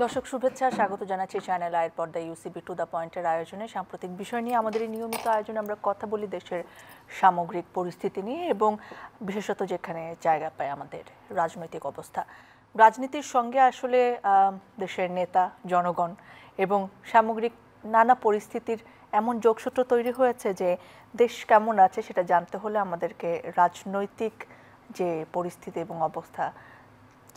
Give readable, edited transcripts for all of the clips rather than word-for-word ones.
দর্শক শুভেচ্ছা, স্বাগত জানাচ্ছি চ্যানেল আয়ের পর্দা ইউসিবি টু দ্য পয়েন্টের আয়োজনে। সাম্প্রতিক বিষয় নিয়ে আমাদের এই নিয়মিত আয়োজনে আমরা কথা বলি দেশের সামগ্রিক পরিস্থিতি নিয়ে এবং বিশেষত যেখানে জায়গা পায় আমাদের রাজনৈতিক অবস্থা। রাজনীতির সঙ্গে আসলে দেশের নেতা, জনগণ এবং সামগ্রিক নানা পরিস্থিতির এমন যোগসূত্র তৈরি হয়েছে যে দেশ কেমন আছে সেটা জানতে হলে আমাদেরকে রাজনৈতিক যে পরিস্থিতি এবং অবস্থা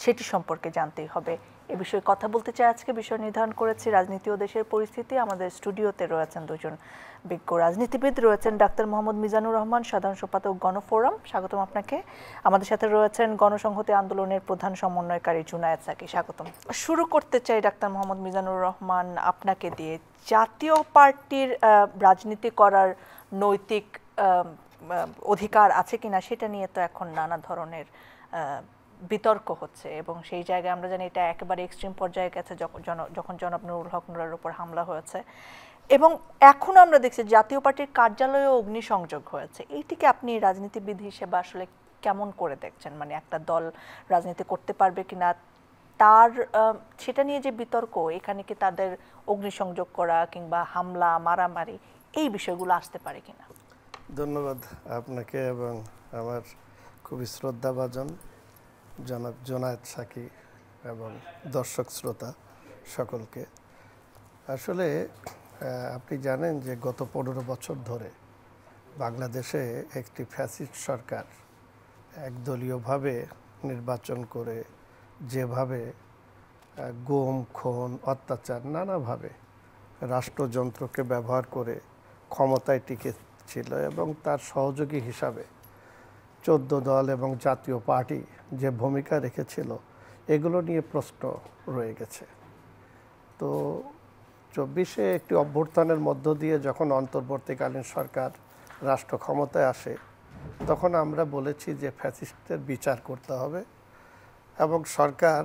সেটি সম্পর্কে জানতেই হবে। এ বিষয়ে কথা বলতে চাই আজকে। বিষয় নির্ধারণ করেছি রাজনীতি ও দেশের পরিস্থিতি। আমাদের স্টুডিওতে রয়েছেন দুজন বিজ্ঞ রাজনীতিবিদ, রয়েছেন ডাক্তার মোহাম্মদ মিজানুর রহমান, সাধারণ সম্পাদক গণফোরাম, স্বাগতম আপনাকে। আমাদের সাথে রয়েছেন গণসংহতি আন্দোলনের প্রধান সমন্বয়কারী জুনায়েদ সাকি, স্বাগতম। শুরু করতে চাই ডাক্তার মোহাম্মদ মিজানুর রহমান আপনাকে দিয়ে। জাতীয় পার্টির রাজনীতি করার নৈতিক অধিকার আছে কিনা সেটা নিয়ে তো এখন নানা ধরনের বিতর্ক হচ্ছে এবং সেই জায়গায় আমরা জানি এটা একেবারে এক্সট্রিম পর্যায়ে গেছে যখন জনাব নুরুল হক নুরের উপর হামলা হয়েছে এবং এখন আমরা দেখছি জাতীয় পার্টির কার্যালয়েও অগ্নিসংযোগ হয়েছে। এইটিকে আপনি রাজনীতিবিদ হিসেবে আসলে কেমন করে দেখছেন? মানে একটা দল রাজনীতি করতে পারবে কিনা তার সেটা নিয়ে যে বিতর্ক, এখানে কি তাদের অগ্নিসংযোগ করা কিংবা হামলা মারামারি এই বিষয়গুলো আসতে পারে কিনা? ধন্যবাদ আপনাকে এবং আমার খুবই শ্রদ্ধাভাজন জনাব জুনায়েদ সাকি এবং দর্শক শ্রোতা সকলকে। আসলে আপনি জানেন যে গত 15 বছর ধরে বাংলাদেশে একটি ফ্যাসিস্ট সরকার একদলীয়ভাবে নির্বাচন করে যেভাবে গুম, খুন, অত্যাচার নানাভাবে রাষ্ট্রযন্ত্রকে ব্যবহার করে ক্ষমতায় টিকে ছিল এবং তার সহযোগী হিসাবে 14 দল এবং জাতীয় পার্টি যে ভূমিকা রেখেছিল এগুলো নিয়ে প্রশ্ন রয়ে গেছে। তো 24-এ একটি অভ্যুত্থানের মধ্য দিয়ে যখন অন্তর্বর্তীকালীন সরকার রাষ্ট্র ক্ষমতায় আসে তখন আমরা বলেছি যে ফ্যাসিস্টদের বিচার করতে হবে এবং সরকার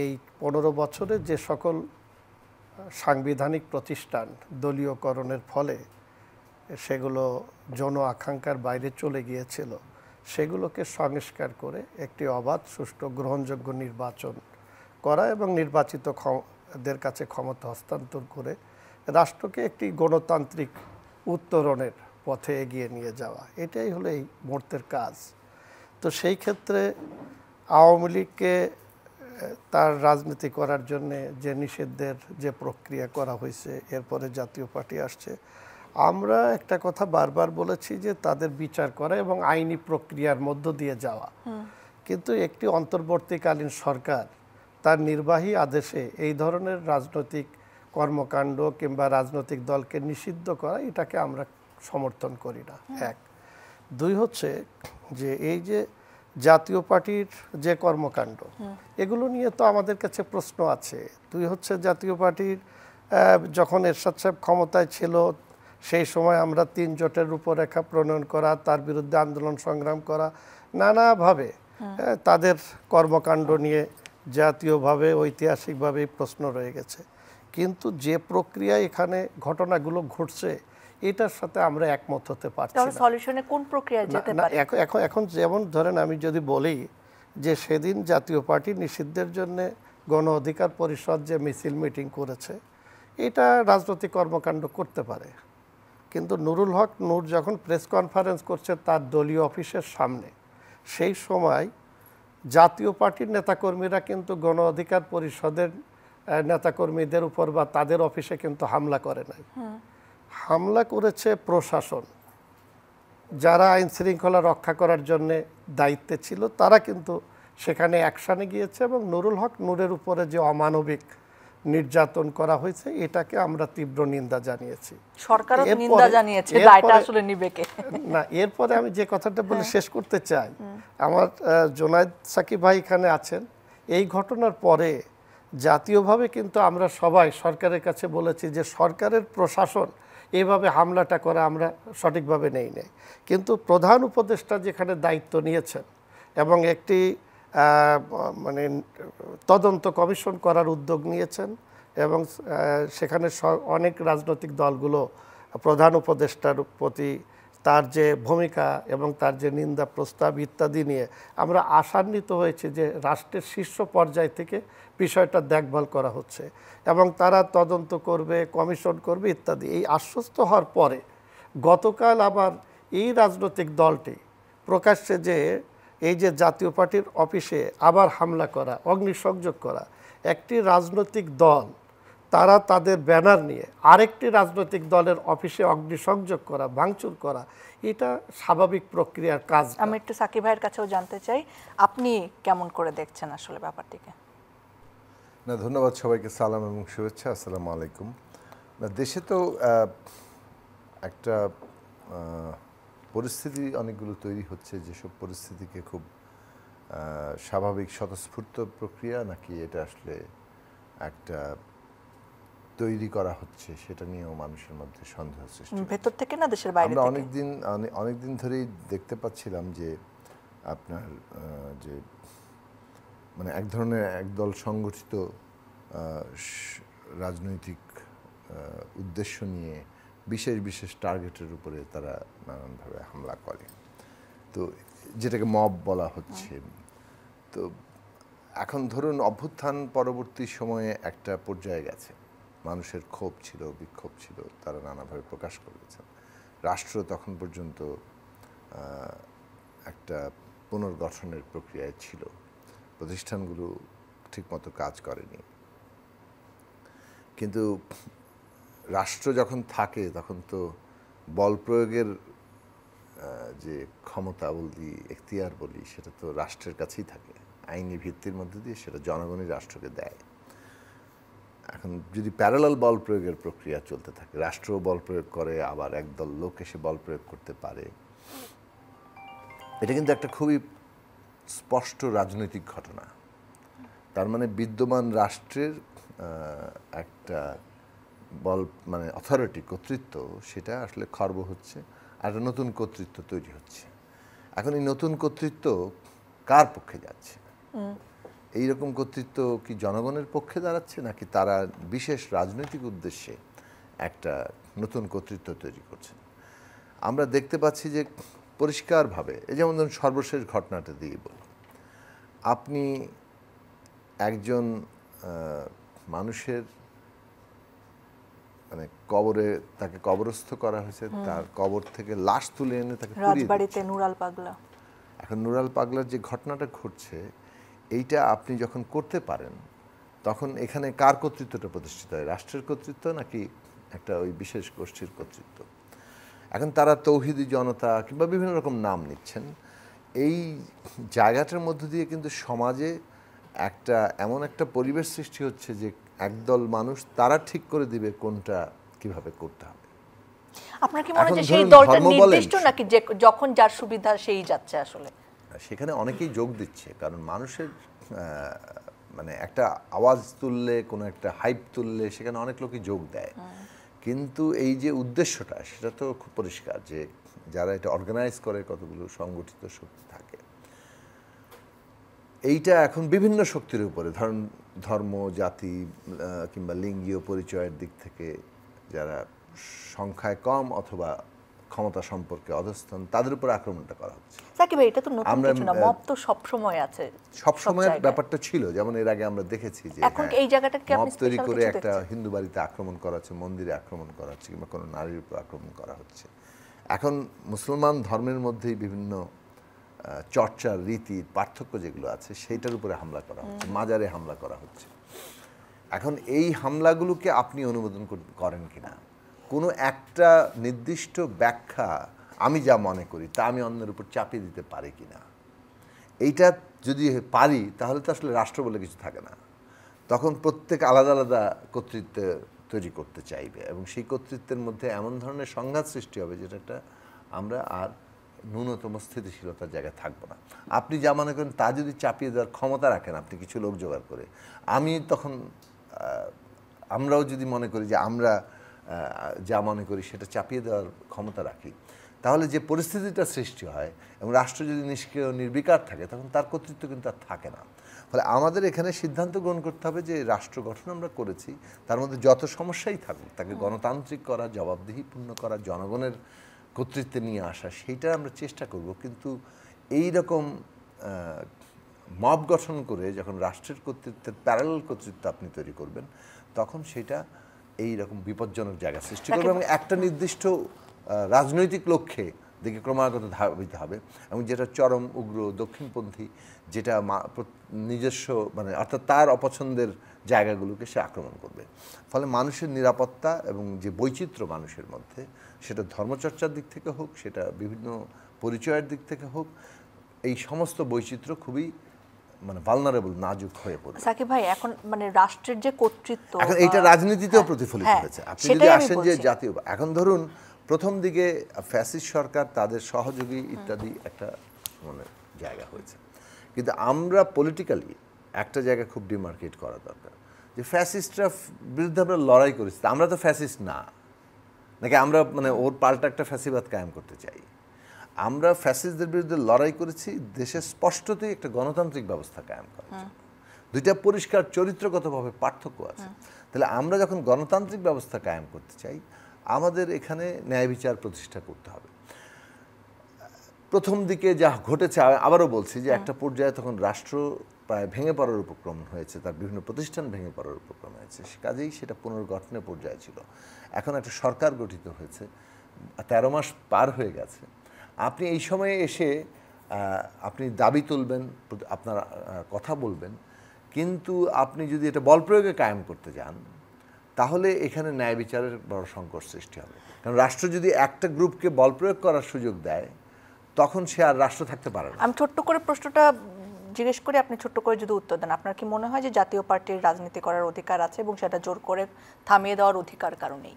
এই 15 বছরে যে সকল সাংবিধানিক প্রতিষ্ঠান দলীয়করণের ফলে সেগুলো জন আকাঙ্ক্ষার বাইরে চলে গিয়েছিল সেগুলোকে সংস্কার করে একটি অবাধ, সুষ্ঠু, গ্রহণযোগ্য নির্বাচন করা এবং নির্বাচিতদের কাছে ক্ষমতা হস্তান্তর করে রাষ্ট্রকে একটি গণতান্ত্রিক উত্তরণের পথে এগিয়ে নিয়ে যাওয়া, এটাই হলো এই মুহূর্তের কাজ। তো সেই ক্ষেত্রে আওয়ামী লীগকে তার রাজনীতি করার জন্যে যে নিষিদ্ধের যে প্রক্রিয়া করা হয়েছে, এরপরে জাতীয় পার্টি আসছে, আমরা একটা কথা বারবার বলেছি যে তাদের বিচার করা এবং আইনি প্রক্রিয়ার মধ্য দিয়ে যাওয়া। কিন্তু একটি অন্তর্বর্তীকালীন সরকার তার নির্বাহী আদেশে এই ধরনের রাজনৈতিক কর্মকাণ্ড কিংবা রাজনৈতিক দলকে নিষিদ্ধ করা, এটাকে আমরা সমর্থন করি না। এক। দুই হচ্ছে যে এই যে জাতীয় পার্টির যে কর্মকাণ্ড এগুলো নিয়ে তো আমাদের কাছে প্রশ্ন আছে। দুই হচ্ছে জাতীয় পার্টির যখন এরশাদ সাহেব ক্ষমতায় ছিল সেই সময় আমরা 3 জোটের রূপরেখা প্রণয়ন করা, তার বিরুদ্ধে আন্দোলন সংগ্রাম করা, নানাভাবে তাদের কর্মকাণ্ড নিয়ে জাতীয়ভাবে ঐতিহাসিকভাবে প্রশ্ন রয়ে গেছে। কিন্তু যে প্রক্রিয়া এখানে ঘটনাগুলো ঘটছে এটার সাথে আমরা একমত হতে পারছি না। সলিউশনে কোন প্রক্রিয়া যেতে পারে? এখন যেমন ধরেন আমি যদি বলি যে সেদিন জাতীয় পার্টি নিষিদ্ধের জন্য গণ অধিকার পরিষদ যে মিছিল মিটিং করেছে এটা রাজনৈতিক কর্মকাণ্ড করতে পারে, কিন্তু নুরুল হক নূর যখন প্রেস কনফারেন্স করছে তার দলীয় অফিসের সামনে, সেই সময় জাতীয় পার্টির নেতাকর্মীরা কিন্তু গণ অধিকার পরিষদের নেতাকর্মীদের উপর বা তাদের অফিসে কিন্তু হামলা করে নাই। হামলা করেছে প্রশাসন, যারা আইন শৃঙ্খলা রক্ষা করার জন্য দায়িত্বে ছিল তারা কিন্তু সেখানে অ্যাকশানে গিয়েছে এবং নুরুল হক নূরের উপরে যে অমানবিক নির্যাতন করা হয়েছে এটাকে আমরা তীব্র নিন্দা জানিয়েছি। সরকারও নিন্দা জানিয়েছে, দায়টা আসলে নিবে কে? না, এরপরে আমি যে কথাটা বলে শেষ করতে চাই, আমার জুনায়েদ সাকি ভাই এখানে আছেন, এই ঘটনার পরে জাতীয়ভাবে কিন্তু আমরা সবাই সরকারের কাছে বলেছি যে সরকারের প্রশাসন এইভাবে হামলাটা করা আমরা সঠিকভাবে নেই। কিন্তু প্রধান উপদেষ্টা যেখানে দায়িত্ব নিয়েছেন এবং একটি মানে তদন্ত কমিশন করার উদ্যোগ নিয়েছেন এবং সেখানে অনেক রাজনৈতিক দলগুলো প্রধান উপদেষ্টার প্রতি তার যে ভূমিকা এবং তার যে নিন্দা প্রস্তাব ইত্যাদি নিয়ে আমরা আশান্বিত হয়েছি যে রাষ্ট্রের শীর্ষ পর্যায় থেকে বিষয়টা দেখভাল করা হচ্ছে এবং তারা তদন্ত করবে, কমিশন করবে ইত্যাদি। এই আশ্বস্ত হওয়ার পরে গতকাল আবার এই রাজনৈতিক দলটি প্রকাশ্যে যে এই যে জাতীয় পার্টির অফিসে আবার হামলা করা, অগ্নিসংযোগ করা, একটি রাজনৈতিক দল তারা তাদের ব্যানার নিয়ে আরেকটি রাজনৈতিক দলের অফিসে অগ্নিসংযোগ করা, ভাঙচুর করা, এটা স্বাভাবিক প্রক্রিয়ার কাজ। আমি একটু সাকিব ভাইয়ের কাছেও জানতে চাই, আপনি কেমন করে দেখছেন আসলে ব্যাপারটিকে? না, ধন্যবাদ সবাইকে, সালাম এবং শুভেচ্ছা, আসসালামু আলাইকুম। না, দেশে তো একটা পরিস্থিতি অনেকগুলো তৈরি হচ্ছে, যেসব পরিস্থিতিকে খুব স্বাভাবিক স্বতঃস্ফূর্ত প্রক্রিয়া নাকি এটা আসলে একটা তৈরি করা হচ্ছে, সেটা নিয়েও মানুষের মধ্যে সন্দেহ সৃষ্টি। ভেতর থেকে না দেশের বাইরে থেকে? আমরা অনেকদিন ধরেই দেখতে পাচ্ছিলাম যে আপনার যে মানে এক ধরনের একদল সংগঠিত রাজনৈতিক উদ্দেশ্য নিয়ে বিশেষ বিশেষ টার্গেটের উপরে তারা নানানভাবে হামলা করে, তো যেটাকে মব বলা হচ্ছে। তো এখন ধরুন অভ্যুত্থান পরবর্তী সময়ে একটা পর্যায়ে গেছে, মানুষের ক্ষোভ ছিল, বিক্ষোভ ছিল, তারা নানাভাবে প্রকাশ করেছেন। রাষ্ট্র তখন পর্যন্ত একটা পুনর্গঠনের প্রক্রিয়ায় ছিল, প্রতিষ্ঠানগুলো ঠিকমতো কাজ করেনি। কিন্তু রাষ্ট্র যখন থাকে তখন তো বল প্রয়োগের যে ক্ষমতা বলি, এখতিয়ার বলি, সেটা তো রাষ্ট্রের কাছেই থাকে। আইনি ভিত্তির মধ্যে দিয়ে সেটা জনগণই রাষ্ট্রকে দেয়। এখন যদি প্যারালাল বল প্রয়োগের প্রক্রিয়া চলতে থাকে, রাষ্ট্রও বল প্রয়োগ করে, আবার একদল লোক এসে বল প্রয়োগ করতে পারে, এটা কিন্তু একটা খুবই স্পষ্ট রাজনৈতিক ঘটনা। তার মানে বিদ্যমান রাষ্ট্রের একটা বল মানে অথরিটি, কর্তৃত্ব, সেটা আসলে খর্ব হচ্ছে, আর একটা নতুন কর্তৃত্ব তৈরি হচ্ছে। এখন এই নতুন কর্তৃত্ব কার পক্ষে যাচ্ছে? এইরকম কর্তৃত্ব কি জনগণের পক্ষে দাঁড়াচ্ছে, নাকি তারা বিশেষ রাজনৈতিক উদ্দেশ্যে একটা নতুন কর্তৃত্ব তৈরি করছেন? আমরা দেখতে পাচ্ছি যে পরিষ্কারভাবে, এই যেমন ধরুন সর্বশেষ ঘটনাটা দিয়ে বলি, আপনি একজন মানুষের মানে কবরে তাকে কবরস্থ করা হয়েছে, তার কবর থেকে লাশ তুলে এনে তাকে রাজবাড়িতে নুরাল পাগলা। এখন নুরাল পাগলার যে ঘটনাটা ঘটছে, এইটা আপনি যখন করতে পারেন তখন এখানে কার কর্তৃত্বটা প্রতিষ্ঠিত হয়? রাষ্ট্রের কর্তৃত্ব নাকি একটা ওই বিশেষ গোষ্ঠীর কর্তৃত্ব? এখন তারা তৌহিদি জনতা কিংবা বিভিন্ন রকম নাম নিচ্ছেন। এই জায়গাটার মধ্য দিয়ে কিন্তু সমাজে একটা এমন একটা পরিবেশ সৃষ্টি হচ্ছে যে একদল মানুষ তারা ঠিক করে দিবে কোনটা কিভাবে করতে হবে। আপনার কি মনে হয় যে সেই দলটা নির্দিষ্ট, নাকি যখন যার সুবিধা সেই যাচ্ছে? আসলে সেখানে অনেকেই যোগ দিচ্ছে, কারণ মানুষের মানে একটা আওয়াজ তুললে, কোনো একটা হাইপ তুললে সেখানে অনেক লোকই যোগ দেয়। কিন্তু এই যে উদ্দেশ্যটা, সেটা তো খুব পরিষ্কার যে যারা এটা অর্গানাইজ করে, কতগুলো সংগঠিত শক্তি থাকে। এইটা এখন বিভিন্ন শক্তির উপরে, ধরুন ধর্ম, জাতি কিংবা লিঙ্গীয় পরিচয়ের দিক থেকে যারা সংখ্যায় কম অথবা ক্ষমতা সম্পর্কে অধস্তন, তাদের উপর আক্রমণটা করা হচ্ছে। সাকিব ভাই, এটা তো নতুন কিছু না, মব তো সব সময় আছে, সব সময়ের ব্যাপারটা ছিল। যেমন এর আগে আমরা দেখেছি যে এখন এই জায়গাটাকে আপনি মব তৈরি করে একটা হিন্দু বাড়িতে আক্রমণ করা হচ্ছে, মন্দিরে আক্রমণ করা হচ্ছে, কিংবা কোনো নারীর উপর আক্রমণ করা হচ্ছে। এখন মুসলমান ধর্মের মধ্যেই বিভিন্ন চর্চার রীতির পার্থক্য যেগুলো আছে, সেইটার উপরে হামলা করা হচ্ছে, মাজারে হামলা করা হচ্ছে। এখন এই হামলাগুলোকে আপনি অনুমোদন করেন কিনা, কোনো একটা নির্দিষ্ট ব্যাখ্যা আমি যা মনে করি তা আমি অন্যের উপর চাপিয়ে দিতে পারি কিনা, এইটা যদি পারি তাহলে তো আসলে রাষ্ট্র বলে কিছু থাকে না। তখন প্রত্যেক আলাদা আলাদা কর্তৃত্ব তৈরি করতে চাইবে, এবং সেই কর্তৃত্বের মধ্যে এমন ধরনের সংঘাত সৃষ্টি হবে যেটা আমরা আর ন্যূনতম স্থিতিশীলতার জায়গায় থাকবো না। আপনি যা মনে করেন তা যদি চাপিয়ে দেওয়ার ক্ষমতা রাখেন, আপনি কিছু লোক জোগাড় করে, আমরাও যদি মনে করি যে আমরা যা মনে করি সেটা চাপিয়ে দেওয়ার ক্ষমতা রাখি, তাহলে যে পরিস্থিতিটা সৃষ্টি হয় এবং রাষ্ট্র যদি নিষ্ক্রিয় নির্বিকার থাকে, তখন তার কর্তৃত্ব কিন্তু আর থাকে না। ফলে আমাদের এখানে সিদ্ধান্ত গ্রহণ করতে হবে যে রাষ্ট্র গঠন আমরা করেছি, তার মধ্যে যত সমস্যাই থাকুক তাকে গণতান্ত্রিক করা, জবাবদিহিপূর্ণ করা, জনগণের কর্তৃত্বে নিয়ে আসা, সেইটা আমরা চেষ্টা করব। কিন্তু এই রকম মব গঠন করে যখন রাষ্ট্রের কর্তৃত্বের প্যারালাল কর্তৃত্ব আপনি তৈরি করবেন, তখন সেটা এই রকম বিপজ্জনক জায়গা সৃষ্টি করবে এবং একটা নির্দিষ্ট রাজনৈতিক লক্ষ্যে দিকে ক্রমাগত ধাবিত হবে এবং যেটা চরম উগ্র দক্ষিণপন্থী, যেটা নিজস্ব মানে অর্থাৎ তার অপছন্দের জায়গাগুলোকে সে আক্রমণ করবে। ফলে মানুষের নিরাপত্তা এবং যে বৈচিত্র্য মানুষের মধ্যে, সেটা ধর্মচর্চার দিক থেকে হোক, সেটা বিভিন্ন পরিচয়ের দিক থেকে হোক, এই সমস্ত বৈচিত্র্য খুবই মানে ভালনারেবল, নাজুক হয়ে পড়ে। সাকিব ভাই, এখন মানে রাষ্ট্রের যে কর্তৃত্ব, এখন এইটা রাজনীতিতেও প্রতিফলিত হয়েছে। আপনি যদি আসেন যে জাতীয়, এখন ধরুন প্রথম দিকে ফ্যাসিস্ট সরকার, তাদের সহযোগী ইত্যাদি একটা মানে জায়গা হয়েছে, কিন্তু আমরা পলিটিক্যালি একটা জায়গা খুব ডিমার্কেট করা দরকার যে ফ্যাসিস্টরা বিরুদ্ধে আমরা লড়াই করেছি, আমরা তো ফ্যাসিস্ট না, নাকি আমরা মানে ওর পাল্টা একটা ফ্যাসিবাদ কায়েম করতে চাই। আমরা ফ্যাসিস্টদের বিরুদ্ধে লড়াই করেছি দেশে স্পষ্টতই একটা গণতান্ত্রিক ব্যবস্থা কায়েম করার জন্য। দুইটা পরিষ্কার চরিত্রগতভাবে পার্থক্য আছে। তাহলে আমরা যখন গণতান্ত্রিক ব্যবস্থা কায়েম করতে চাই, আমাদের এখানে ন্যায় বিচার প্রতিষ্ঠা করতে হবে। প্রথম দিকে যা ঘটেছে, আবারও বলছি যে একটা পর্যায়ে তখন রাষ্ট্র প্রায় ভেঙে পড়ার উপক্রম হয়েছে, তার বিভিন্ন প্রতিষ্ঠান ভেঙে পড়ার উপক্রম হয়েছে, কাজেই সেটা পুনর্গঠনের পর্যায়ে ছিল। এখন একটা সরকার গঠিত হয়েছে, 13 মাস পার হয়ে গেছে। আপনি এই সময়ে এসে আপনি দাবি তুলবেন, আপনার কথা বলবেন, কিন্তু আপনি যদি এটা বল প্রয়োগে কায়েম করতে যান, তাহলে এখানে ন্যায় বিচারের বড় সংকট সৃষ্টি হবে। কারণ রাষ্ট্র যদি একটা গ্রুপকে বল প্রয়োগ করার সুযোগ দেয়, তখন সে আর রাষ্ট্র থাকতে পারে না। আমি ছোট্ট করে প্রশ্নটা জিজ্ঞেস করি, আপনি ছোট্ট করে যদি উত্তর দেন। আপনার কি মনে হয় যে জাতীয় পার্টির রাজনীতি করার অধিকার আছে এবং সেটা জোর করে থামিয়ে দেওয়ার অধিকার কারণেই?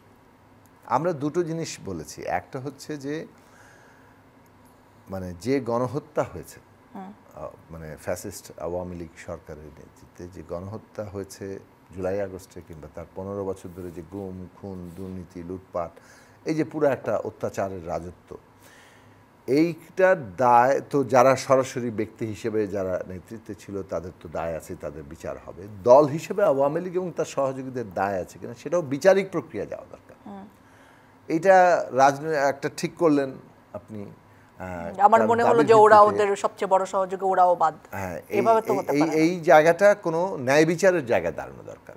আমরা দুটো জিনিস বলেছি। একটা হচ্ছে যে মানে যে গণহত্যা হয়েছে, মানে ফ্যাসিস্ট আওয়ামী লীগ সরকারের নেতৃত্বে যে গণহত্যা হয়েছে জুলাই আগস্টে, কিংবা তার 15 বছর ধরে যে গুম, খুন, দুর্নীতি, লুটপাট, এই যে পুরো একটা অত্যাচারের রাজত্ব, এইটার দায় তো যারা সরাসরি ব্যক্তি হিসেবে যারা নেতৃত্বে ছিল তাদের তো দায় আছে, তাদের বিচার হবে। দল হিসেবে আওয়ামী লীগ এবং তার সহযোগীদের দায় আছে কিনা, সেটাও বিচারিক প্রক্রিয়া যাওয়া দরকার। এইটা রাজনীতি একটা ঠিক করলেন আপনি। আমার মনে হলো যে ওরা ওদের সবচেয়ে বড় সহযোগী, ওরাও বাদ। এভাবে তো হতে পারে না। এই জায়গাটা কোনো ন্যায় বিচারের জায়গায় দাঁড়ানো দরকার।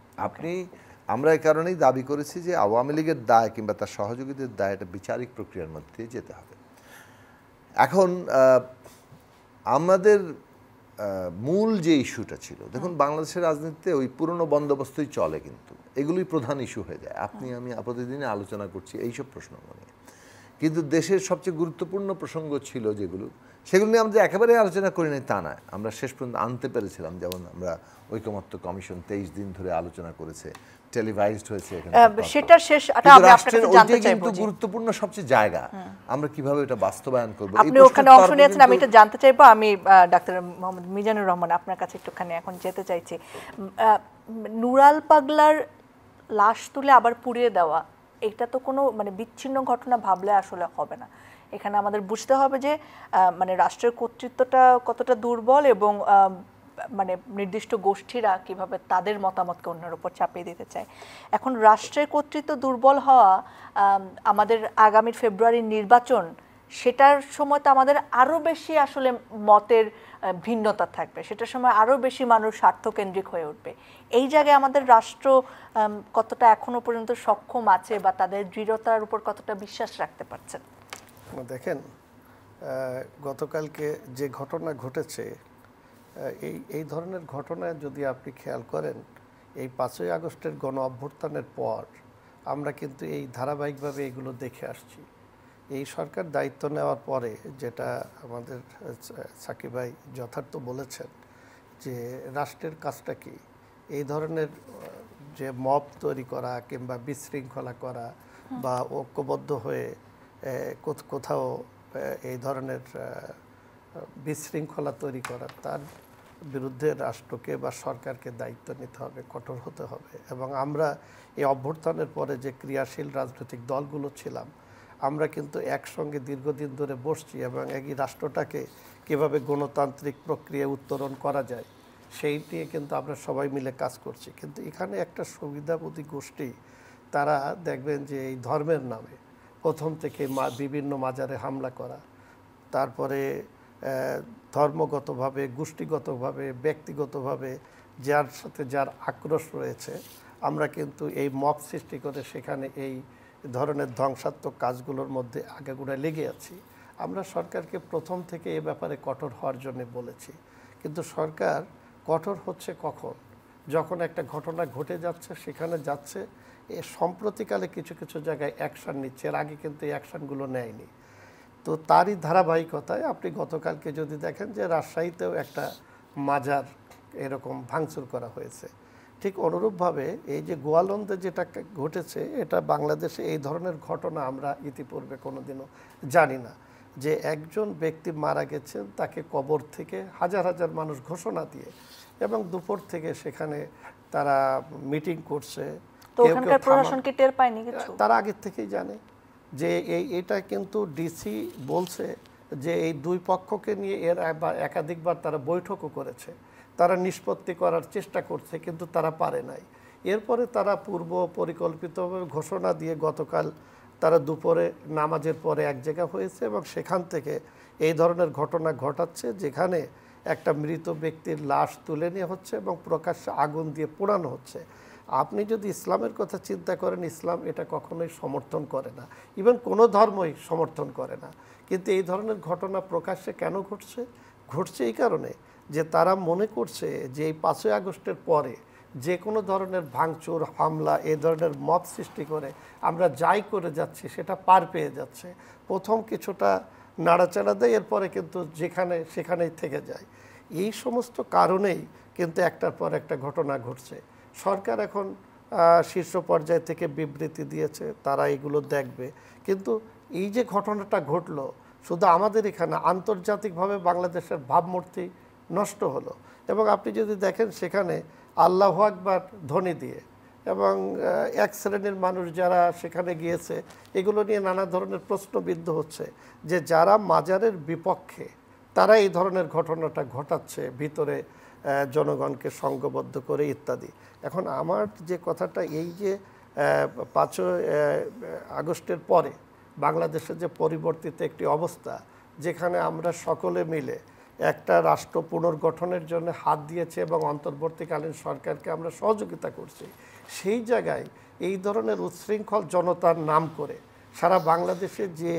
আমরা এই কারণেই দাবি করেছি যে আওয়ামী লীগের দায় কিংবা তার সহযোগীদের দায় এটা বিচারিক প্রক্রিয়ার মধ্যে যেতে হবে। এখন আমাদের মূল যে ইস্যুটা ছিল, দেখুন বাংলাদেশের রাজনীতিতে ওই পুরনো বন্দোবস্তই চলে, কিন্তু এগুলোই প্রধান ইস্যু হয়ে যায়। আপনি আমি প্রতিদিনই আলোচনা করছি এইসব প্রশ্ন নিয়ে, কিন্তু দেশের সবচেয়ে গুরুত্বপূর্ণ প্রসঙ্গ ছিল যেগুলো, সেগুলো নিয়ে আমরা একেবারে আলোচনা করি নাই তা নয়। আমরা শেষ পর্যন্ত আনতে পেরেছিলাম, যেমন আমরা ঐকমত্য কমিশন 23 দিন ধরে আলোচনা করেছে, টেলিভাইজড হয়েছে। সেটা শেষ, রাষ্ট্রের ওইটাই কিন্তু গুরুত্বপূর্ণ সবচেয়ে জায়গা, আমরা কিভাবে এটা বাস্তবায়ন করব। আপনি ওখানে অংশ নিয়েছেন, আমি এটা জানতে চাইবো। আমি ডাক্তার মোহাম্মদ মিজানুর রহমান আপনার কাছে একটুখানি এখন যেতে চাইছি। নুরাল পাগলার লাশ তুলে আবার পুড়িয়ে দেওয়া, এটা তো কোনো মানে বিচ্ছিন্ন ঘটনা ভাবলে আসলে হবে না। এখানে আমাদের বুঝতে হবে যে মানে রাষ্ট্রের কর্তৃত্বটা কতটা দুর্বল এবং মানে নির্দিষ্ট গোষ্ঠীরা কিভাবে তাদের মতামতকে অন্যের উপর চাপিয়ে দিতে চায়। এখন রাষ্ট্রের কর্তৃত্ব দুর্বল হওয়া, আমাদের আগামী ফেব্রুয়ারির নির্বাচন, সেটার সময় তো আমাদের আরও বেশি আসলে মতের ভিন্নতা থাকবে, সেটার সময় আরও বেশি মানুষ স্বার্থকেন্দ্রিক হয়ে উঠবে। এই জায়গায় আমাদের রাষ্ট্র কতটা এখনো পর্যন্ত সক্ষম আছে বা তাদের দৃঢ়তার উপর কতটা বিশ্বাস রাখতে পারছেন? দেখেন, গতকালকে যে ঘটনা ঘটেছে, এই ধরনের ঘটনায় যদি আপনি খেয়াল করেন, এই 5ই আগস্টের গণ অভ্যুত্থানের পর আমরা কিন্তু এই ধারাবাহিকভাবে এগুলো দেখে আসছি। এই সরকার দায়িত্ব নেওয়ার পরে যেটা আমাদের সাকিব ভাই যথার্থ বলেছেন যে রাষ্ট্রের কাজটা কি, এই ধরনের যে মব তৈরি করা কিংবা বিশৃঙ্খলা করা বা ঐক্যবদ্ধ হয়ে কোথাও এই ধরনের বিশৃঙ্খলা তৈরি করা, তার বিরুদ্ধে রাষ্ট্রকে বা সরকারকে দায়িত্ব নিতে হবে, কঠোর হতে হবে। এবং আমরা এই অভ্যুত্থানের পরে যে ক্রিয়াশীল রাজনৈতিক দলগুলো ছিলাম, আমরা কিন্তু একসঙ্গে দীর্ঘদিন ধরে বসছি এবং এই রাষ্ট্রটাকে কীভাবে গণতান্ত্রিক প্রক্রিয়ায় উত্তরণ করা যায় সেই নিয়ে কিন্তু আমরা সবাই মিলে কাজ করছি। কিন্তু এখানে একটা সুবিধাভোগী গোষ্ঠী, তারা দেখবেন যে এই ধর্মের নামে প্রথম থেকে বিভিন্ন মাজারে হামলা করা, তারপরে ধর্মগতভাবে, গোষ্ঠীগতভাবে, ব্যক্তিগতভাবে যার সাথে যার আক্রোশ রয়েছে, আমরা কিন্তু এই মব সৃষ্টি করে সেখানে এই ধরনের ধ্বংসাত্মক কাজগুলোর মধ্যে আগাগোড়ায় লেগে আছি। আমরা সরকারকে প্রথম থেকে এ ব্যাপারে কঠোর হওয়ার জন্য বলেছি, কিন্তু সরকার কঠোর হচ্ছে কখন? যখন একটা ঘটনা ঘটে যাচ্ছে সেখানে যাচ্ছে, এ সম্প্রতিকালে কিছু কিছু জায়গায় অ্যাকশান নিচ্ছে, এর আগে কিন্তু এই অ্যাকশানগুলো নেয়নি। তো তারই ধারাবাহিকতায় আপনি গতকালকে যদি দেখেন যে রাজশাহীতেও একটা মাজার এরকম ভাঙচুর করা হয়েছে। ঠিক অনুরূপভাবে এই যে গোয়ালন্দে যেটা ঘটেছে, এটা বাংলাদেশে এই ধরনের ঘটনা আমরা ইতিপূর্বে কোনোদিনও জানি না, যে একজন ব্যক্তি মারা গেছেন, তাকে কবর থেকে হাজার হাজার মানুষ ঘোষণা দিয়ে এবং দুপুর থেকে সেখানে তারা মিটিং করছে। তো ওখানকার প্রশাসন কি টের পায়নি কিছু? তারা আগের থেকেই জানে যে এটা কিন্তু ডিসি বলছে যে এই দুই পক্ষকে নিয়ে এর একাধিকবার তারা বৈঠকও করেছে, তারা নিষ্পত্তি করার চেষ্টা করছে, কিন্তু তারা পারে নাই। এরপরে তারা পূর্ব পরিকল্পিতভাবে ঘোষণা দিয়ে গতকাল তারা দুপুরে নামাজের পরে এক জায়গা হয়েছে এবং সেখান থেকে এই ধরনের ঘটনা ঘটাচ্ছে, যেখানে একটা মৃত ব্যক্তির লাশ তুলে নেওয়া হচ্ছে এবং প্রকাশ্যে আগুন দিয়ে পোড়ানো হচ্ছে। আপনি যদি ইসলামের কথা চিন্তা করেন, ইসলাম এটা কখনোই সমর্থন করে না, ইভেন কোনো ধর্মই সমর্থন করে না। কিন্তু এই ধরনের ঘটনা প্রকাশ্যে কেন ঘটছে? ঘটছে এই কারণে যে তারা মনে করছে যে এই 5ই আগস্টের পরে যে কোনো ধরনের ভাঙচুর, হামলা, এই ধরনের মব সৃষ্টি করে আমরা যাই করে যাচ্ছি সেটা পার পেয়ে যাচ্ছে। প্রথম কিছুটা নাড়াচাড়া দেয়, এরপরে কিন্তু সেখানেই থেকে যায়। এই সমস্ত কারণেই কিন্তু একটার পর একটা ঘটনা ঘটছে। সরকার এখন শীর্ষ পর্যায় থেকে বিবৃতি দিয়েছে, তারা এগুলো দেখবে। কিন্তু এই যে ঘটনাটা ঘটলো, শুধু আমাদের এখানে, আন্তর্জাতিকভাবে বাংলাদেশের ভাবমূর্তি নষ্ট হলো। এবং আপনি যদি দেখেন সেখানে আল্লাহু আকবার ধ্বনি দিয়ে এবং এক শ্রেণীর মানুষ যারা সেখানে গিয়েছে, এগুলো নিয়ে নানা ধরনের প্রশ্নবিদ্ধ হচ্ছে যে যারা মাজারের বিপক্ষে তারা এই ধরনের ঘটনাটা ঘটাচ্ছে, ভিতরে জনগণকে সংঘবদ্ধ করে ইত্যাদি। এখন আমার যে কথাটা, এই যে 5ই আগস্টের পরে বাংলাদেশের যে পরিবর্তিত একটি অবস্থা, যেখানে আমরা সকলে মিলে একটা রাষ্ট্র পুনর্গঠনের জন্য হাত দিয়েছে এবং অন্তর্বর্তীকালীন সরকারকে আমরা সহযোগিতা করছি, সেই জায়গায় এই ধরনের উচ্ছৃঙ্খল জনতার নাম করে সারা বাংলাদেশে যে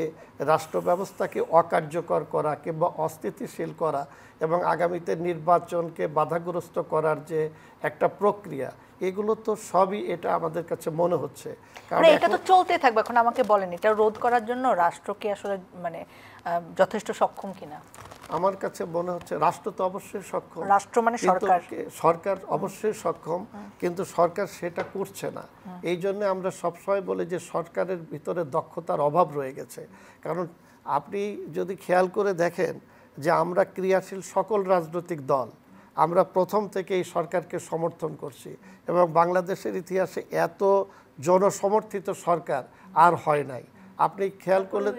রাষ্ট্র ব্যবস্থাকে অকার্যকর করা কিংবা অস্থিতিশীল করা এবং আগামীতে নির্বাচনকে বাধাগ্রস্ত করার যে একটা প্রক্রিয়া, এগুলো তো সবই এটা আমাদের কাছে মনে হচ্ছে। কারণ এটা তো চলতে থাকবে। এখন আমাকে বলেন, এটা রোধ করার জন্য রাষ্ট্র কি আসলে যথেষ্ট সক্ষম কিনা? আমার কাছে মনে হচ্ছে রাষ্ট্র তো অবশ্যই সক্ষম, রাষ্ট্র মানে সরকার অবশ্যই সক্ষম, কিন্তু সরকার সেটা করছে না। এই জন্য আমরা সবসময় বলি যে সরকারের ভিতরে দক্ষতার অভাব রয়ে গেছে। কারণ আপনি যদি খেয়াল করে দেখেন যে আমরা ক্রিয়াশীল সকল রাজনৈতিক দল আমরা প্রথম থেকে এই সরকারকে সমর্থন করছি এবং বাংলাদেশের ইতিহাসে এত জনসমর্থিত সরকার আর হয় নাই। আপনি খেয়াল করলে